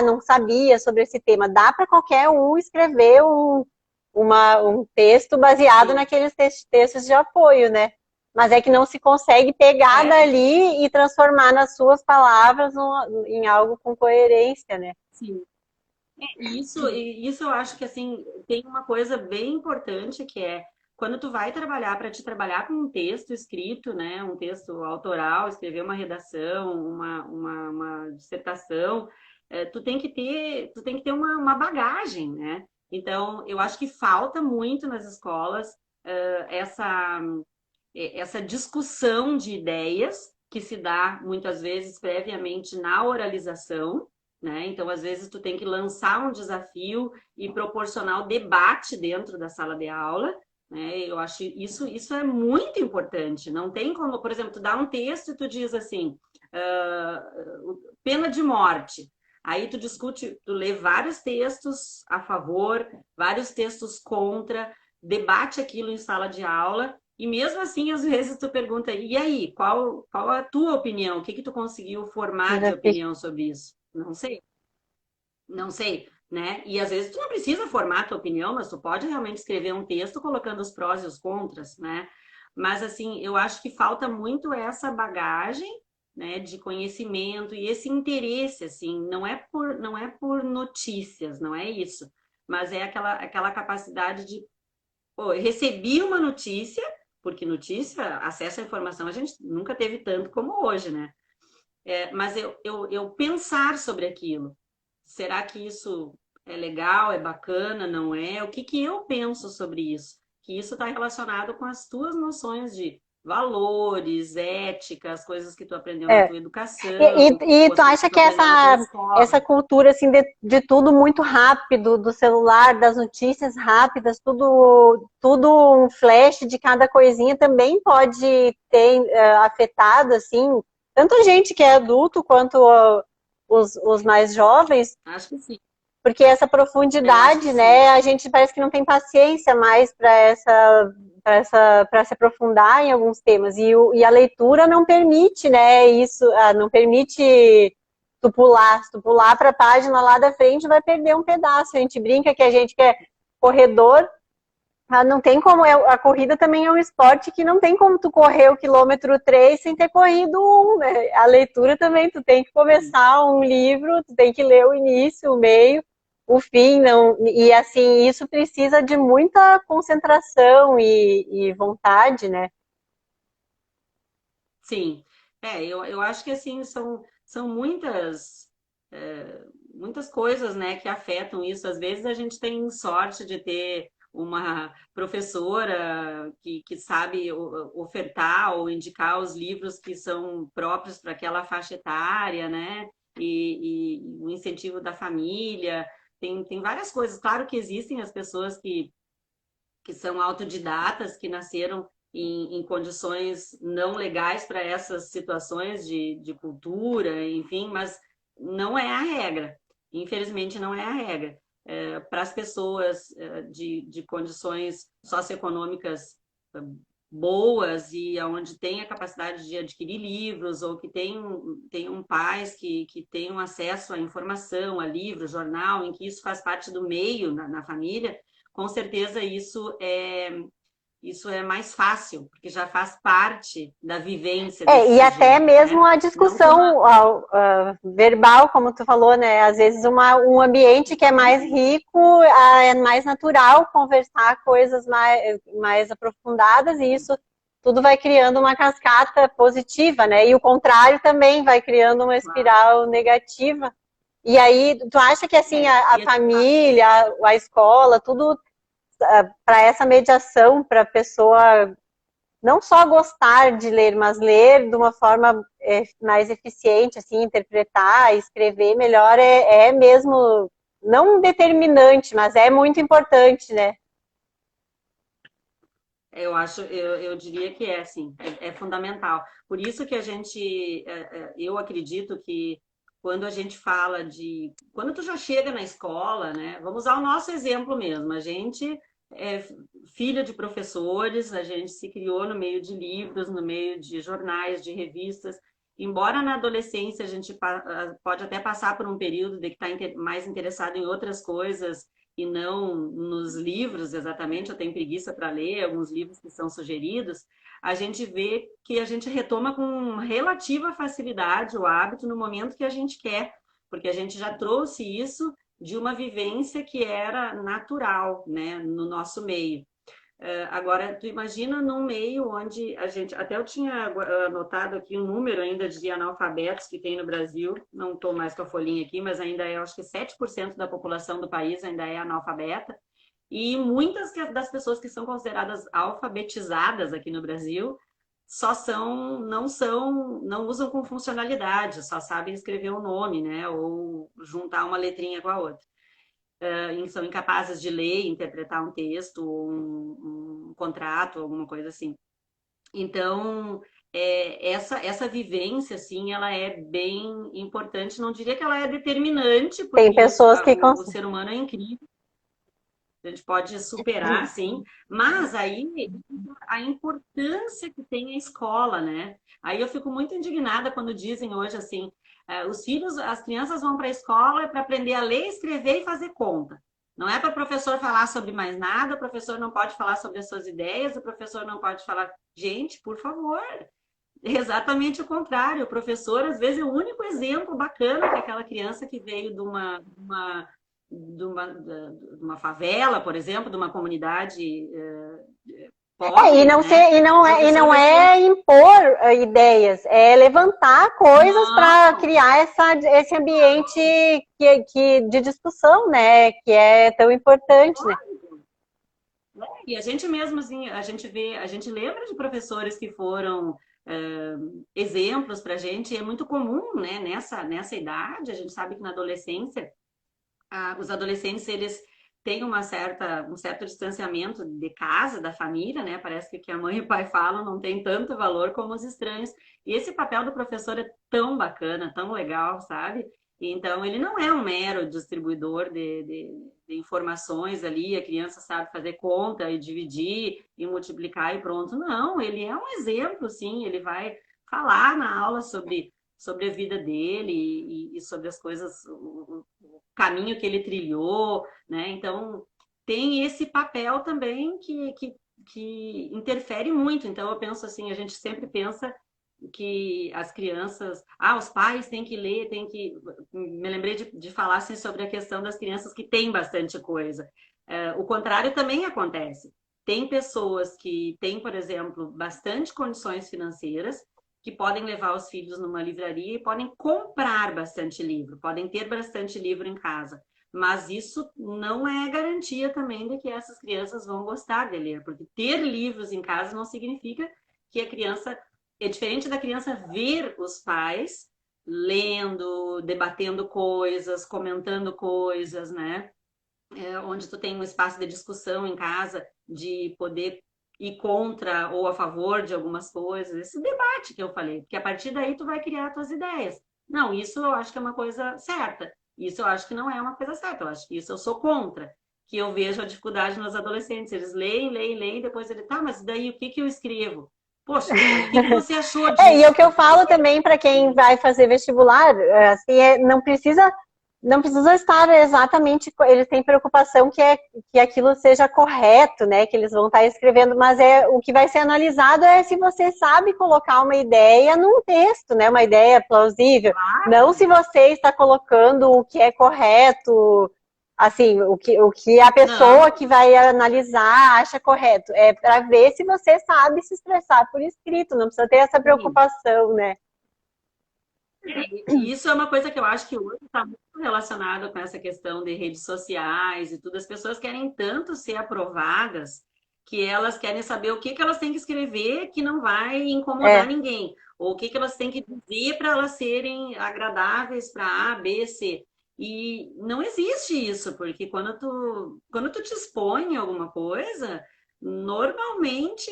[SPEAKER 1] não sabia sobre esse tema. Dá para qualquer um escrever um texto baseado
[SPEAKER 2] Sim.
[SPEAKER 1] naqueles textos de apoio, né? Mas é que não se consegue pegar
[SPEAKER 2] É,
[SPEAKER 1] dali e transformar nas suas palavras em algo com coerência, né?
[SPEAKER 2] sim. E isso eu acho que assim tem uma coisa bem importante que é quando tu vai trabalhar para te trabalhar com um texto escrito, né, um texto autoral, escrever uma redação, uma dissertação, tu tem que ter uma bagagem, né? Então, eu acho que falta muito nas escolas essa discussão de ideias que se dá muitas vezes previamente na oralização, né? Então, às vezes, tu tem que lançar um desafio e proporcionar o debate dentro da sala de aula, né? Eu acho isso é muito importante. Não tem como, por exemplo, tu dá um texto e tu diz assim, pena de morte. Aí tu discute, tu lê vários textos a favor, vários textos contra, debate aquilo em sala de aula e mesmo assim, às vezes tu pergunta, e aí, qual a tua opinião? O que que tu conseguiu formar de
[SPEAKER 1] Já fica
[SPEAKER 2] opinião sobre isso? Não sei, não sei, né? E às vezes tu não precisa formar a tua opinião, mas tu pode realmente escrever um texto colocando os prós e os contras, né? Mas assim, eu acho que falta muito essa bagagem, né, de conhecimento e esse interesse, assim, não é por notícias, não é isso, mas é aquela capacidade de pô, eu recebi uma notícia, porque notícia, acesso à informação, a gente nunca teve tanto como hoje, né? Mas eu pensar sobre aquilo. Será que isso é legal, é bacana, não é? O que que eu penso sobre isso? Que isso está relacionado com as tuas noções de valores, éticas, coisas que tu aprendeu na
[SPEAKER 1] é,
[SPEAKER 2] tua educação,
[SPEAKER 1] E
[SPEAKER 2] ou
[SPEAKER 1] tu
[SPEAKER 2] as coisas
[SPEAKER 1] acha
[SPEAKER 2] que tu
[SPEAKER 1] que
[SPEAKER 2] aprendeu na tua
[SPEAKER 1] essa
[SPEAKER 2] escola.
[SPEAKER 1] cultura assim de tudo muito rápido, do celular, das notícias rápidas, tudo um flash de cada coisinha também pode ter afetado assim tanto a gente que é adulto quanto os mais jovens,
[SPEAKER 2] Acho que sim.
[SPEAKER 1] porque essa
[SPEAKER 2] Eu acho que
[SPEAKER 1] profundidade,
[SPEAKER 2] sim.
[SPEAKER 1] né, a gente parece que não tem paciência mais para se aprofundar em alguns temas. E a leitura não permite, né, isso, não permite se tu pular para a página lá da frente, vai perder um pedaço. A gente brinca que a gente que é corredor, não tem como, a corrida também é um esporte que não tem como tu correr o quilômetro 3 sem ter corrido um, né? A leitura também, tu tem que começar um livro, tu tem que ler o início, o meio, o fim, não, e assim, isso precisa de muita concentração e vontade, né?
[SPEAKER 2] Sim, eu acho que assim são muitas coisas, né, que afetam isso. Às vezes a gente tem sorte de ter uma professora que sabe ofertar ou indicar os livros que são próprios para aquela faixa etária, né? E o incentivo da família. Tem várias coisas. Claro que existem as pessoas que são autodidatas, que nasceram em condições não legais para essas situações de cultura, enfim, mas não é a regra. Infelizmente, não é a regra. Para as pessoas de condições socioeconômicas boas e onde tem a capacidade de adquirir livros ou que tenham pais que tenham acesso à informação, a livro, jornal, em que isso faz parte do meio na família, com certeza isso é mais fácil, porque já faz parte da vivência desse
[SPEAKER 1] E até
[SPEAKER 2] sujeito,
[SPEAKER 1] mesmo
[SPEAKER 2] né?
[SPEAKER 1] a discussão verbal, como tu falou, né? Às vezes um ambiente que é mais rico, é mais natural conversar coisas mais aprofundadas, e isso tudo vai criando uma cascata positiva, né? E o contrário também vai criando uma espiral negativa. E aí, tu acha que assim a família, a escola, tudo para essa mediação, para a pessoa não só gostar de ler, mas ler de uma forma mais eficiente, assim, interpretar, escrever melhor, é mesmo, não determinante, mas é muito importante, né?
[SPEAKER 2] Eu diria que é, sim, é fundamental. Por isso que eu acredito que quando a gente fala quando tu já chega na escola, né, vamos usar o nosso exemplo mesmo, a gente é filha de professores, a gente se criou no meio de livros, no meio de jornais, de revistas, embora na adolescência a gente pode até passar por um período de que está mais interessado em outras coisas, e não nos livros exatamente, eu tenho preguiça para ler alguns livros que são sugeridos, a gente vê que a gente retoma com relativa facilidade o hábito no momento que a gente quer, porque a gente já trouxe isso de uma vivência que era natural, né, no nosso meio. Agora, tu imagina num meio onde a gente... Até eu tinha anotado aqui um número ainda de analfabetos que tem no Brasil, não estou mais com a folhinha aqui, mas ainda é, acho que 7% da população do país ainda é analfabeta, e muitas das pessoas que são consideradas alfabetizadas aqui no Brasil não usam com funcionalidade, só sabem escrever o nome, né, ou juntar uma letrinha com a outra. São incapazes de ler, interpretar um texto, um contrato, alguma coisa assim. Então, essa vivência, assim, ela é bem importante. Não diria que ela é determinante,
[SPEAKER 1] Tem
[SPEAKER 2] porque
[SPEAKER 1] pessoas que
[SPEAKER 2] o ser humano é incrível, a gente pode superar, sim, mas aí a importância que tem a escola, né? Aí eu fico muito indignada quando dizem hoje assim, as crianças vão para a escola para aprender a ler, escrever e fazer conta. Não é para o professor falar sobre mais nada, o professor não pode falar sobre as suas ideias, o professor não pode falar. Gente, por favor, é exatamente o contrário. O professor, às vezes, é o único exemplo bacana que aquela criança que veio de uma favela, por exemplo, de uma comunidade pobre, né?
[SPEAKER 1] E não é impor ideias, é levantar coisas para
[SPEAKER 2] Não.
[SPEAKER 1] criar esse ambiente de discussão, né? Que é tão importante, né?
[SPEAKER 2] E a gente mesmo, assim, a gente lembra de professores que foram exemplos para a gente, e é muito comum, né, nessa idade, a gente sabe que na adolescência, os adolescentes, eles têm um certo distanciamento de casa, da família, né, parece que o que a mãe e o pai falam não tem tanto valor como os estranhos, e esse papel do professor é tão bacana, tão legal, sabe? Então, ele não é um mero distribuidor de informações ali, a criança sabe fazer conta e dividir e multiplicar e pronto. Não, ele é um exemplo, sim, ele vai falar na aula sobre a vida dele e sobre as coisas, o caminho que ele trilhou, né? Então, tem esse papel também que interfere muito. Então, eu penso assim, a gente sempre pensa que as crianças, os pais têm que ler, me lembrei de falar assim, sobre a questão das crianças que têm bastante coisa. O contrário também acontece. Tem pessoas que têm, por exemplo, bastante condições financeiras, que podem levar os filhos numa livraria e podem comprar bastante livro, podem ter bastante livro em casa. mas isso não é garantia também de que essas crianças vão gostar de ler, porque ter livros em casa não significa que a criança... É diferente da criança ver os pais lendo, debatendo coisas, comentando coisas, né? Onde tu tem um espaço de discussão em casa, de poder ir contra ou a favor de algumas coisas, esse debate que eu falei, porque a partir daí tu vai criar tuas ideias. Não, isso eu acho que é uma coisa certa, isso eu acho que não é uma coisa certa, eu acho que isso eu sou contra, que eu vejo a dificuldade nos adolescentes, eles leem, leem, leem, depois ele, tá, mas daí o que que eu escrevo? Poxa, o que que você achou
[SPEAKER 1] E é o
[SPEAKER 2] disso?
[SPEAKER 1] que eu falo também para quem vai fazer vestibular, assim, não precisa estar exatamente, eles têm preocupação que aquilo seja correto, né, que eles vão estar escrevendo, mas o que vai ser analisado é se você sabe colocar uma ideia num texto, né, uma ideia plausível, não se você está colocando o que é correto, assim, o que a pessoa
[SPEAKER 2] Não,
[SPEAKER 1] que vai analisar acha correto. É para ver se você sabe se expressar por escrito, não precisa ter essa
[SPEAKER 2] sim.
[SPEAKER 1] preocupação, né?
[SPEAKER 2] E isso é uma coisa que eu acho que hoje está muito relacionado com essa questão de redes sociais e tudo. As pessoas querem tanto ser aprovadas que elas querem saber o que que elas têm que escrever que não vai incomodar
[SPEAKER 1] É,
[SPEAKER 2] ninguém, ou o que que elas têm que dizer para elas serem agradáveis para A, B, C. E não existe isso, porque quando tu te expõe em alguma coisa, normalmente,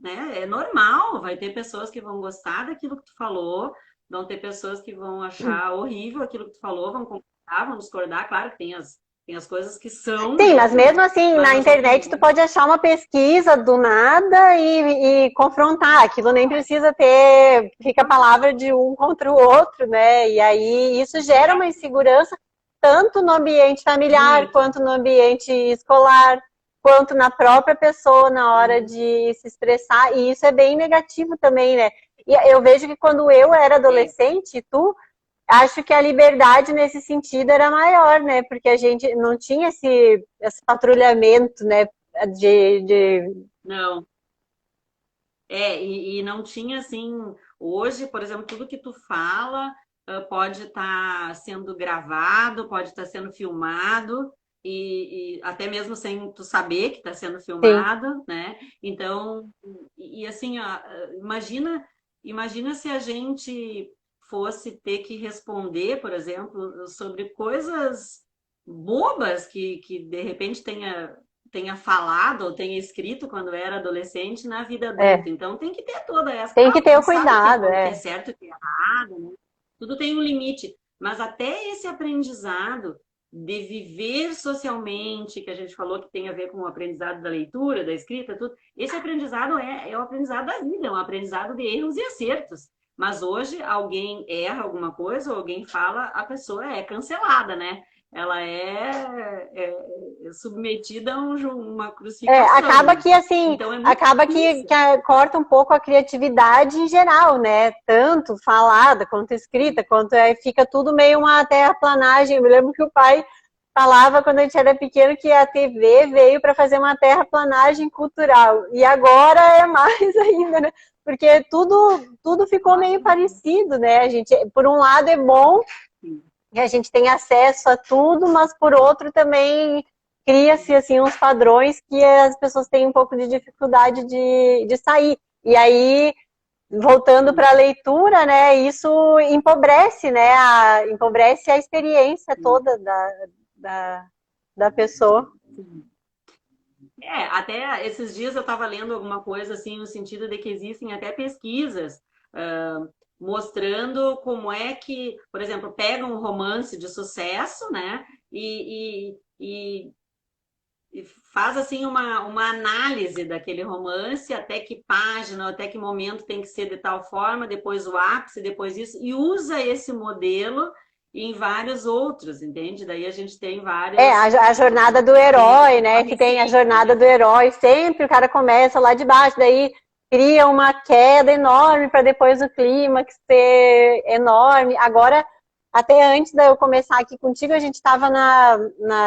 [SPEAKER 2] né, é normal, vai ter pessoas que vão gostar daquilo que tu falou, vão ter pessoas que vão achar horrível aquilo que tu falou, vão concordar, vão discordar. Claro que tem as coisas que são
[SPEAKER 1] sim, mas
[SPEAKER 2] mesmo,
[SPEAKER 1] mesmo
[SPEAKER 2] né?
[SPEAKER 1] assim,
[SPEAKER 2] Mas
[SPEAKER 1] na
[SPEAKER 2] as
[SPEAKER 1] internet tu
[SPEAKER 2] opiniões.
[SPEAKER 1] pode achar uma pesquisa do nada e confrontar. Aquilo nem precisa ter, fica a palavra de um contra o outro, né? E aí isso gera uma insegurança tanto no ambiente familiar,
[SPEAKER 2] Muito.
[SPEAKER 1] quanto no ambiente escolar, quanto na própria pessoa na hora
[SPEAKER 2] Uhum.
[SPEAKER 1] de se expressar. E isso é bem negativo também, né? E eu vejo que quando eu era
[SPEAKER 2] É.
[SPEAKER 1] adolescente, tu acho que a liberdade nesse sentido era maior, né? Porque a gente não tinha esse patrulhamento, né? De...
[SPEAKER 2] Não. E não tinha assim. Hoje, por exemplo, tudo que tu fala pode estar sendo gravado, pode estar sendo filmado, e até mesmo sem tu saber que está sendo
[SPEAKER 1] Sim.
[SPEAKER 2] filmado, né? Então, assim, ó, imagina se a gente fosse ter que responder, por exemplo, sobre coisas bobas que de repente tenha falado ou tenha escrito quando era adolescente na vida
[SPEAKER 1] É,
[SPEAKER 2] adulta. Então tem que ter toda essa.
[SPEAKER 1] tem que
[SPEAKER 2] Claro, a
[SPEAKER 1] ter o
[SPEAKER 2] gente sabe
[SPEAKER 1] cuidado,
[SPEAKER 2] o que é
[SPEAKER 1] é.
[SPEAKER 2] certo e o que é errado, né? Tudo tem um limite. Mas até esse aprendizado de viver socialmente, que a gente falou que tem a ver com o aprendizado da leitura, da escrita, tudo, esse aprendizado é o aprendizado da vida, é um aprendizado de erros e acertos. Mas hoje alguém erra alguma coisa, ou alguém fala, a pessoa é cancelada, né? Ela é submetida a uma crucificação,
[SPEAKER 1] Acaba
[SPEAKER 2] né?
[SPEAKER 1] que assim,
[SPEAKER 2] Então é muito
[SPEAKER 1] acaba que
[SPEAKER 2] difícil.
[SPEAKER 1] corta um pouco a criatividade em geral, né? Tanto falada quanto escrita, quanto fica tudo meio uma terraplanagem. Eu me lembro que o pai falava quando a gente era pequeno que a TV veio para fazer uma terraplanagem cultural. E agora é mais ainda, né? Porque tudo ficou meio parecido, né? A gente, por um lado é bom que a gente tem acesso a tudo, mas por outro também cria-se assim uns padrões que as pessoas têm um pouco de dificuldade de sair. E aí, voltando para a leitura, né, isso empobrece, né, empobrece a experiência toda da pessoa.
[SPEAKER 2] Até esses dias eu estava lendo alguma coisa assim, no sentido de que existem até pesquisas mostrando como é que, por exemplo, pega um romance de sucesso, né? E faz assim uma análise daquele romance, até que página, até que momento tem que ser de tal forma, depois o ápice, depois isso, e usa esse modelo em vários outros, entende? Daí a gente tem vários.
[SPEAKER 1] A jornada do
[SPEAKER 2] Tem
[SPEAKER 1] herói,
[SPEAKER 2] uma
[SPEAKER 1] né? Que tem a
[SPEAKER 2] receita,
[SPEAKER 1] jornada
[SPEAKER 2] né?
[SPEAKER 1] do herói. Sempre o cara começa lá de baixo, daí cria uma queda enorme para depois o clímax ser enorme. Agora, até antes de eu começar aqui contigo, a gente estava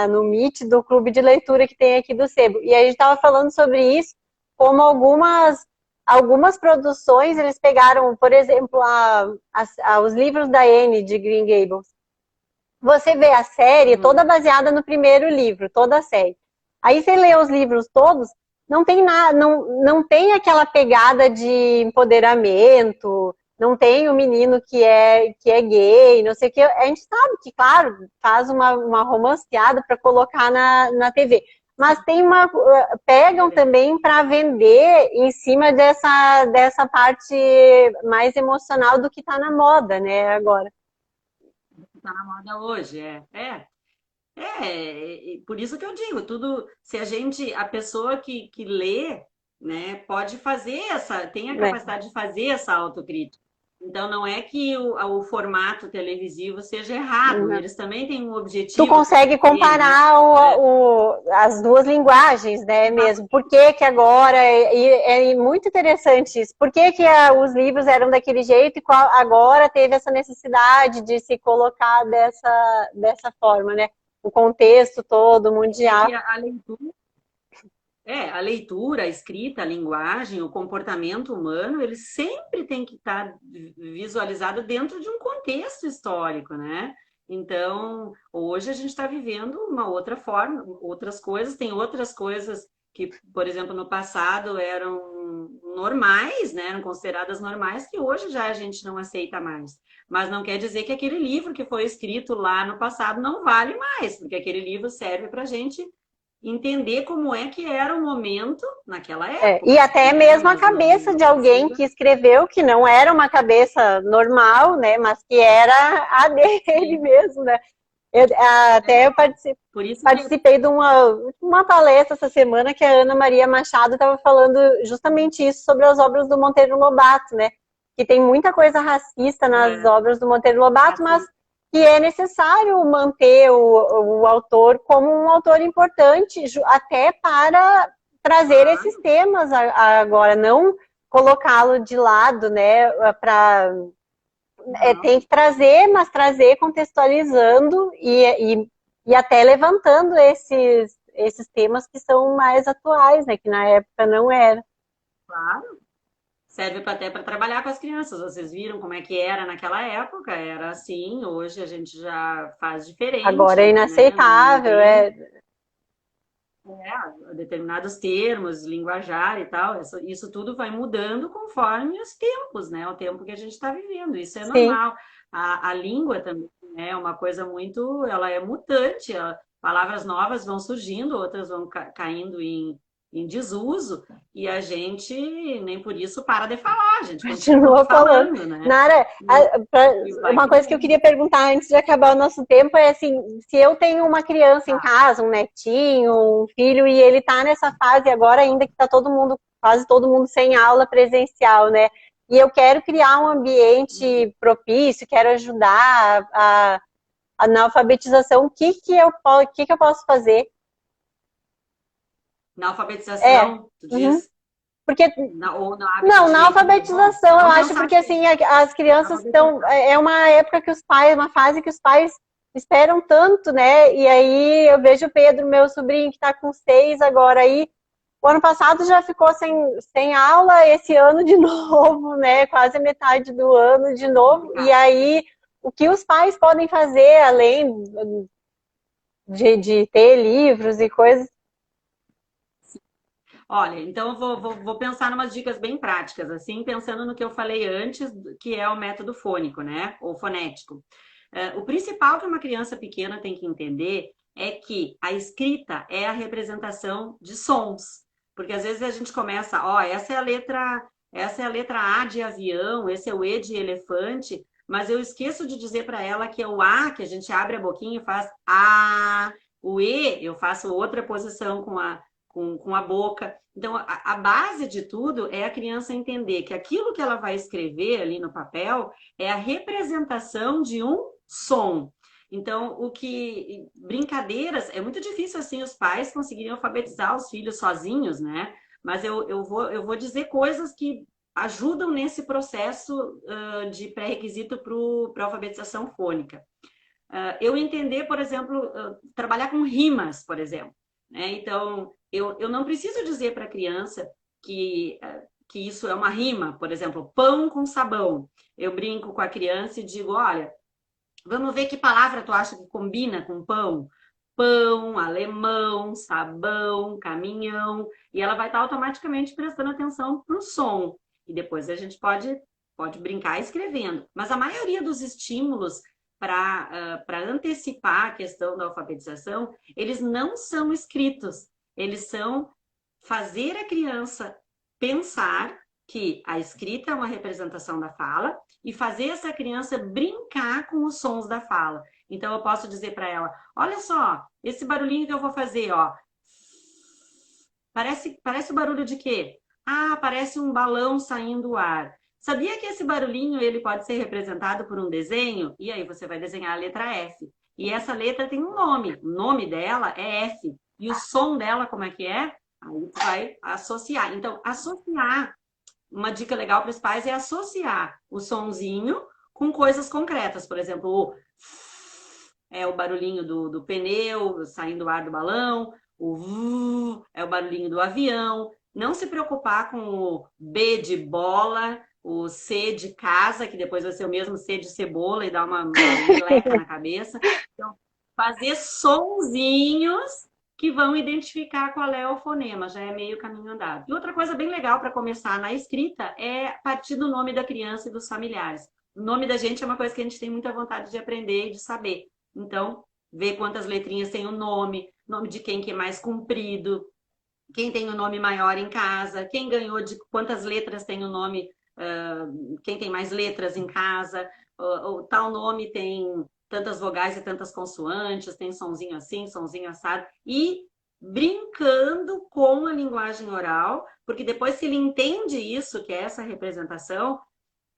[SPEAKER 1] no Meet do clube de leitura que tem aqui do Sebo. E a gente estava falando sobre isso, como algumas produções, eles pegaram, por exemplo, os livros da Anne de Green Gables. você vê a série toda baseada no primeiro livro, toda a série. Aí você lê os livros todos, não tem nada, não tem aquela pegada de empoderamento, não tem o menino que é gay, não sei o que. A gente sabe que, claro, faz uma romanceada para colocar na TV. Mas tem uma. Pegam também para vender em cima dessa parte mais emocional do que está na moda, né, agora.
[SPEAKER 2] Tá na moda hoje, por isso que eu digo, tudo, se a gente, a pessoa que lê, né, pode fazer tem a
[SPEAKER 1] Né?
[SPEAKER 2] capacidade de fazer essa autocrítica. Então, não é que o formato televisivo seja errado,
[SPEAKER 1] Não.
[SPEAKER 2] eles também têm um
[SPEAKER 1] Tu
[SPEAKER 2] objetivo
[SPEAKER 1] consegue
[SPEAKER 2] dele, né?
[SPEAKER 1] comparar as duas linguagens, né, mesmo? Por que que agora, é muito interessante isso, por que que os livros eram daquele jeito e agora teve essa necessidade de se colocar dessa forma, né? O contexto todo
[SPEAKER 2] É
[SPEAKER 1] mundial.
[SPEAKER 2] que a leitura, a escrita, a linguagem, o comportamento humano, ele sempre tem que estar visualizado dentro de um contexto histórico, né? Então, hoje a gente está vivendo uma outra forma, outras coisas, tem outras coisas que, por exemplo, no passado eram normais, né? Eram consideradas normais, que hoje já a gente não aceita mais. Mas não quer dizer que aquele livro que foi escrito lá no passado não vale mais, porque aquele livro serve para a gente entender como é que era o momento naquela
[SPEAKER 1] E
[SPEAKER 2] época,
[SPEAKER 1] até
[SPEAKER 2] né?
[SPEAKER 1] mesmo a
[SPEAKER 2] Mas
[SPEAKER 1] cabeça
[SPEAKER 2] não
[SPEAKER 1] de alguém
[SPEAKER 2] precisa.
[SPEAKER 1] que escreveu, que não era uma cabeça normal, né? Mas que era a dele
[SPEAKER 2] Sim.
[SPEAKER 1] mesmo, né? Até eu
[SPEAKER 2] Por isso que
[SPEAKER 1] participei de uma palestra essa semana que a Ana Maria Machado estava falando justamente isso sobre as obras do Monteiro Lobato, né? Que tem muita coisa racista nas
[SPEAKER 2] é,
[SPEAKER 1] obras do Monteiro Lobato, mas
[SPEAKER 2] assim,
[SPEAKER 1] que é necessário manter o autor como um autor importante, até para trazer esses
[SPEAKER 2] claro,
[SPEAKER 1] temas agora, não colocá-lo de lado, né? Para tem
[SPEAKER 2] não,
[SPEAKER 1] que trazer, mas trazer contextualizando e até levantando esses temas que são mais atuais, né? Que na época não era.
[SPEAKER 2] claro. Serve até para trabalhar com as crianças. Vocês viram como é que era naquela época? Era assim, hoje a gente já faz
[SPEAKER 1] Agora é
[SPEAKER 2] diferente, né? Não
[SPEAKER 1] inaceitável,
[SPEAKER 2] tem determinados termos, linguajar e tal. Isso tudo vai mudando conforme os tempos, né? O tempo que a gente está vivendo. Isso é
[SPEAKER 1] sim.
[SPEAKER 2] normal. A língua também é uma coisa muito, ela é mutante. Palavras novas vão surgindo, outras vão caindo em desuso, e a gente nem por isso para de falar, a gente continua
[SPEAKER 1] Continua falando.
[SPEAKER 2] falando, né?
[SPEAKER 1] Nara,
[SPEAKER 2] E vai
[SPEAKER 1] uma coisa que eu
[SPEAKER 2] mudando.
[SPEAKER 1] queria perguntar antes de acabar o nosso tempo é assim, se eu tenho uma criança em
[SPEAKER 2] Tá.
[SPEAKER 1] casa, um netinho, um filho, e ele está nessa fase agora ainda que está todo mundo, quase todo mundo sem aula presencial, né? E eu quero criar um ambiente propício, quero ajudar na alfabetização, o que que eu posso fazer?
[SPEAKER 2] Na
[SPEAKER 1] É,
[SPEAKER 2] alfabetização, tu
[SPEAKER 1] uhum.
[SPEAKER 2] diz,
[SPEAKER 1] Porque
[SPEAKER 2] ou no hábito
[SPEAKER 1] não,
[SPEAKER 2] de
[SPEAKER 1] na
[SPEAKER 2] leitura, bom,
[SPEAKER 1] alfabetização, eu
[SPEAKER 2] vamos
[SPEAKER 1] acho,
[SPEAKER 2] pensar
[SPEAKER 1] porque
[SPEAKER 2] assim,
[SPEAKER 1] assim, as crianças estão.
[SPEAKER 2] alfabetização.
[SPEAKER 1] É uma época que os pais, uma fase que os pais esperam tanto, né? E aí eu vejo o Pedro, meu sobrinho, que está com 6 agora aí. O ano passado já ficou sem aula, esse ano de novo, né? Quase metade do ano de novo. E
[SPEAKER 2] Complicado.
[SPEAKER 1] aí, o que os pais podem fazer, além de ter livros e coisas?
[SPEAKER 2] Olha, então eu vou pensar em umas dicas bem práticas, assim, pensando no que eu falei antes, que é o método fônico, né? Ou fonético. O principal que uma criança pequena tem que entender é que a escrita é a representação de sons. Porque às vezes a gente começa, ó, essa é a letra A de avião, esse é o E de elefante, mas eu esqueço de dizer para ela que é o A, que a gente abre a boquinha e faz A, o E, eu faço outra posição com a boca. Então, a base de tudo é a criança entender que aquilo que ela vai escrever ali no papel é a representação de um som. Então, brincadeiras, é muito difícil assim os pais conseguirem alfabetizar os filhos sozinhos, né? Mas eu vou dizer coisas que ajudam nesse processo de pré-requisito para a alfabetização fônica. Eu entender, por exemplo, trabalhar com rimas, por exemplo. Né? Então, eu não preciso dizer para a criança que isso é uma rima, por exemplo, pão com sabão. Eu brinco com a criança e digo: olha, Vamos ver que palavra tu acha que combina com pão? Pão, alemão, sabão, caminhão. E ela vai estar automaticamente prestando atenção para o som. E depois a gente pode brincar escrevendo. Mas a maioria dos estímulos para antecipar a questão da alfabetização, eles não são escritos. Eles são fazer a criança pensar que a escrita é uma representação da fala e fazer essa criança brincar com os sons da fala. Então eu posso dizer para ela: olha só, esse barulhinho que eu vou fazer, ó. Parece o barulho de quê? Ah, parece um balão saindo do ar. Sabia que esse barulhinho ele pode ser representado por um desenho? E aí você vai desenhar a letra F. E essa letra tem um nome. O nome dela é F. E o som dela, como é que é? Aí você vai associar. Então, associar, uma dica legal para os pais é associar o sonzinho com coisas concretas. Por exemplo, o é o barulhinho do pneu saindo o ar do balão, o é o barulhinho do avião. Não se preocupar com o B de bola, o C de casa, que depois vai ser o mesmo C de cebola e dá uma meleca na cabeça. Então, fazer sonzinhos que vão identificar qual é o fonema, já é meio caminho andado. E outra coisa bem legal para começar na escrita é partir do nome da criança e dos familiares. O nome da gente é uma coisa que a gente tem muita vontade de aprender e de saber. Então, ver quantas letrinhas tem o nome de quem que é mais comprido, quem tem o nome maior em casa, quem ganhou de quantas letras tem o nome, quem tem mais letras em casa, o tal nome tem tantas vogais e tantas consoantes, tem sonzinho assim, sonzinho assado, e brincando com a linguagem oral, porque depois se ele entende isso, que é essa representação,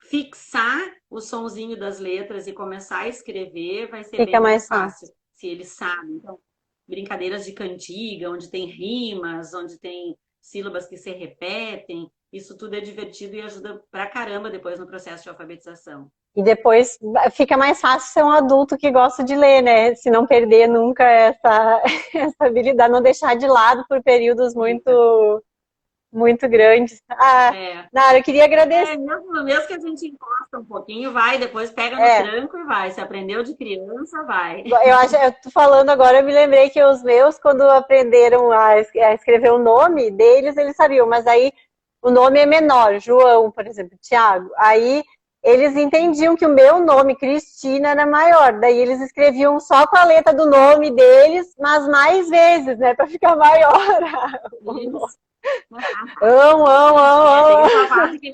[SPEAKER 2] fixar o sonzinho das letras e começar a escrever vai ser
[SPEAKER 1] Fica
[SPEAKER 2] bem mais
[SPEAKER 1] mais
[SPEAKER 2] fácil,
[SPEAKER 1] fácil.
[SPEAKER 2] se ele sabe. Então, brincadeiras de cantiga, onde tem rimas, onde tem sílabas que se repetem, isso tudo é divertido e ajuda pra caramba depois no processo de alfabetização.
[SPEAKER 1] E depois fica mais fácil ser um adulto que gosta de ler, né? Se não perder nunca essa, essa habilidade, não deixar de lado por períodos
[SPEAKER 2] Fica.
[SPEAKER 1] muito grandes. Ah,
[SPEAKER 2] É,
[SPEAKER 1] Nara, eu queria agradecer.
[SPEAKER 2] mesmo que a gente encosta um pouquinho, vai, depois pega no
[SPEAKER 1] É,
[SPEAKER 2] tranco e vai. Se aprendeu de criança, vai.
[SPEAKER 1] eu acho, eu tô falando agora, eu me lembrei que os meus, quando aprenderam a escrever o nome deles, eles sabiam, mas aí o nome é menor, João, por exemplo, Tiago. Aí eles entendiam que o meu nome, Cristina, era maior. Daí eles escreviam só com a letra do nome deles, mas mais vezes, né, para ficar maior.
[SPEAKER 2] Isso.
[SPEAKER 1] Ão, ão,
[SPEAKER 2] Tem
[SPEAKER 1] ão,
[SPEAKER 2] uma
[SPEAKER 1] ão.
[SPEAKER 2] parte que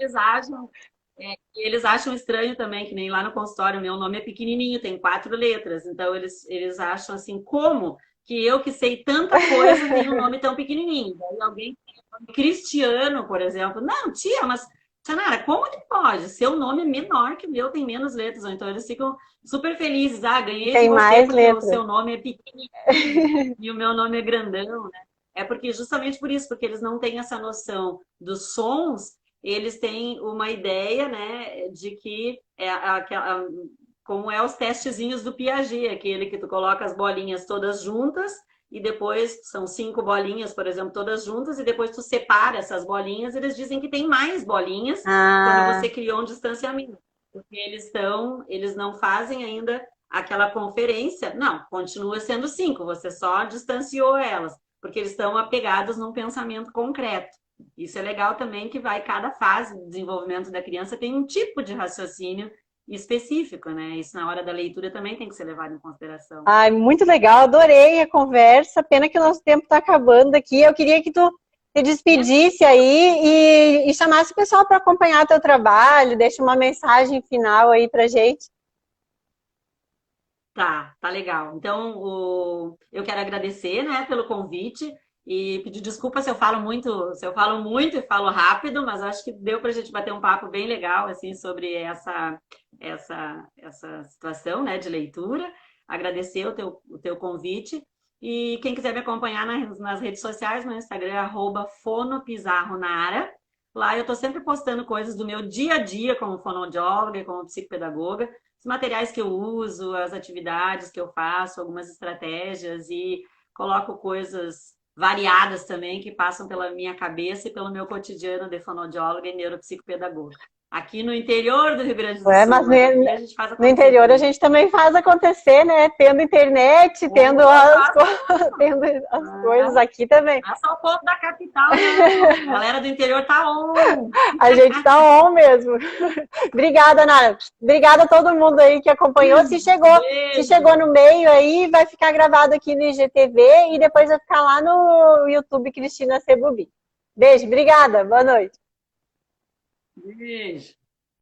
[SPEAKER 2] eles acham estranho também, que nem lá no consultório, meu nome é pequenininho, tem 4 letras. Então, eles acham assim, como que eu que sei tanta coisa tenho um nome tão pequenininho? Daí alguém tem o nome Cristiano, por exemplo. Não, tia, mas, Sanara, como que pode? Seu nome é menor que o meu, tem menos letras. Ou então, eles ficam super felizes. Ah, ganhei de
[SPEAKER 1] Tem
[SPEAKER 2] você
[SPEAKER 1] mais
[SPEAKER 2] porque o
[SPEAKER 1] letras.
[SPEAKER 2] seu nome é pequenininho e o meu nome é grandão. É porque justamente por isso, porque eles não têm essa noção dos sons, eles têm uma ideia, né, de que como é os testezinhos do Piaget, aquele que tu coloca as bolinhas todas juntas e depois são 5 bolinhas, por exemplo, todas juntas e depois tu separa essas bolinhas, eles dizem que tem mais bolinhas quando
[SPEAKER 1] Ah,
[SPEAKER 2] você criou um distanciamento, porque eles não fazem ainda aquela conferência, não, continua sendo 5, você só distanciou elas porque eles estão apegados num pensamento concreto. Isso é legal também, que vai cada fase do desenvolvimento da criança tem um tipo de raciocínio específico, né? Isso na hora da leitura também tem que ser levado em consideração.
[SPEAKER 1] ai, muito legal, adorei a conversa. Pena que o nosso tempo está acabando aqui. Eu queria que tu te despedisse aí e chamasse o pessoal para acompanhar teu trabalho, deixa uma mensagem final aí pra gente.
[SPEAKER 2] Tá legal. Então, eu quero agradecer, né, pelo convite e pedir desculpa se eu falo muito e falo rápido, mas acho que deu para a gente bater um papo bem legal assim sobre essa situação, né, de leitura. Agradecer o teu convite e quem quiser me acompanhar nas redes sociais, meu Instagram é @fonopizarronara. Lá eu estou sempre postando coisas do meu dia a dia como fonoaudióloga e como psicopedagoga, os materiais que eu uso, as atividades que eu faço, algumas estratégias e coloco coisas variadas também que passam pela minha cabeça e pelo meu cotidiano de fonoaudióloga e neuropsicopedagoga. Aqui no interior do Rio Grande do
[SPEAKER 1] Mas
[SPEAKER 2] Sul. Aqui a gente faz
[SPEAKER 1] no
[SPEAKER 2] acontecer
[SPEAKER 1] interior a
[SPEAKER 2] também.
[SPEAKER 1] gente também faz acontecer, né? Tendo internet, tendo tendo as coisas aqui também.
[SPEAKER 2] Não é só o povo da capital, não. A galera do interior tá on.
[SPEAKER 1] A gente tá on mesmo. Obrigada, Nara. Obrigada a todo mundo aí que acompanhou. Se chegou no meio aí, vai ficar gravado aqui no IGTV e depois vai ficar lá no YouTube Cristina Sebubi. Beijo, obrigada. Boa noite.
[SPEAKER 2] Beijo.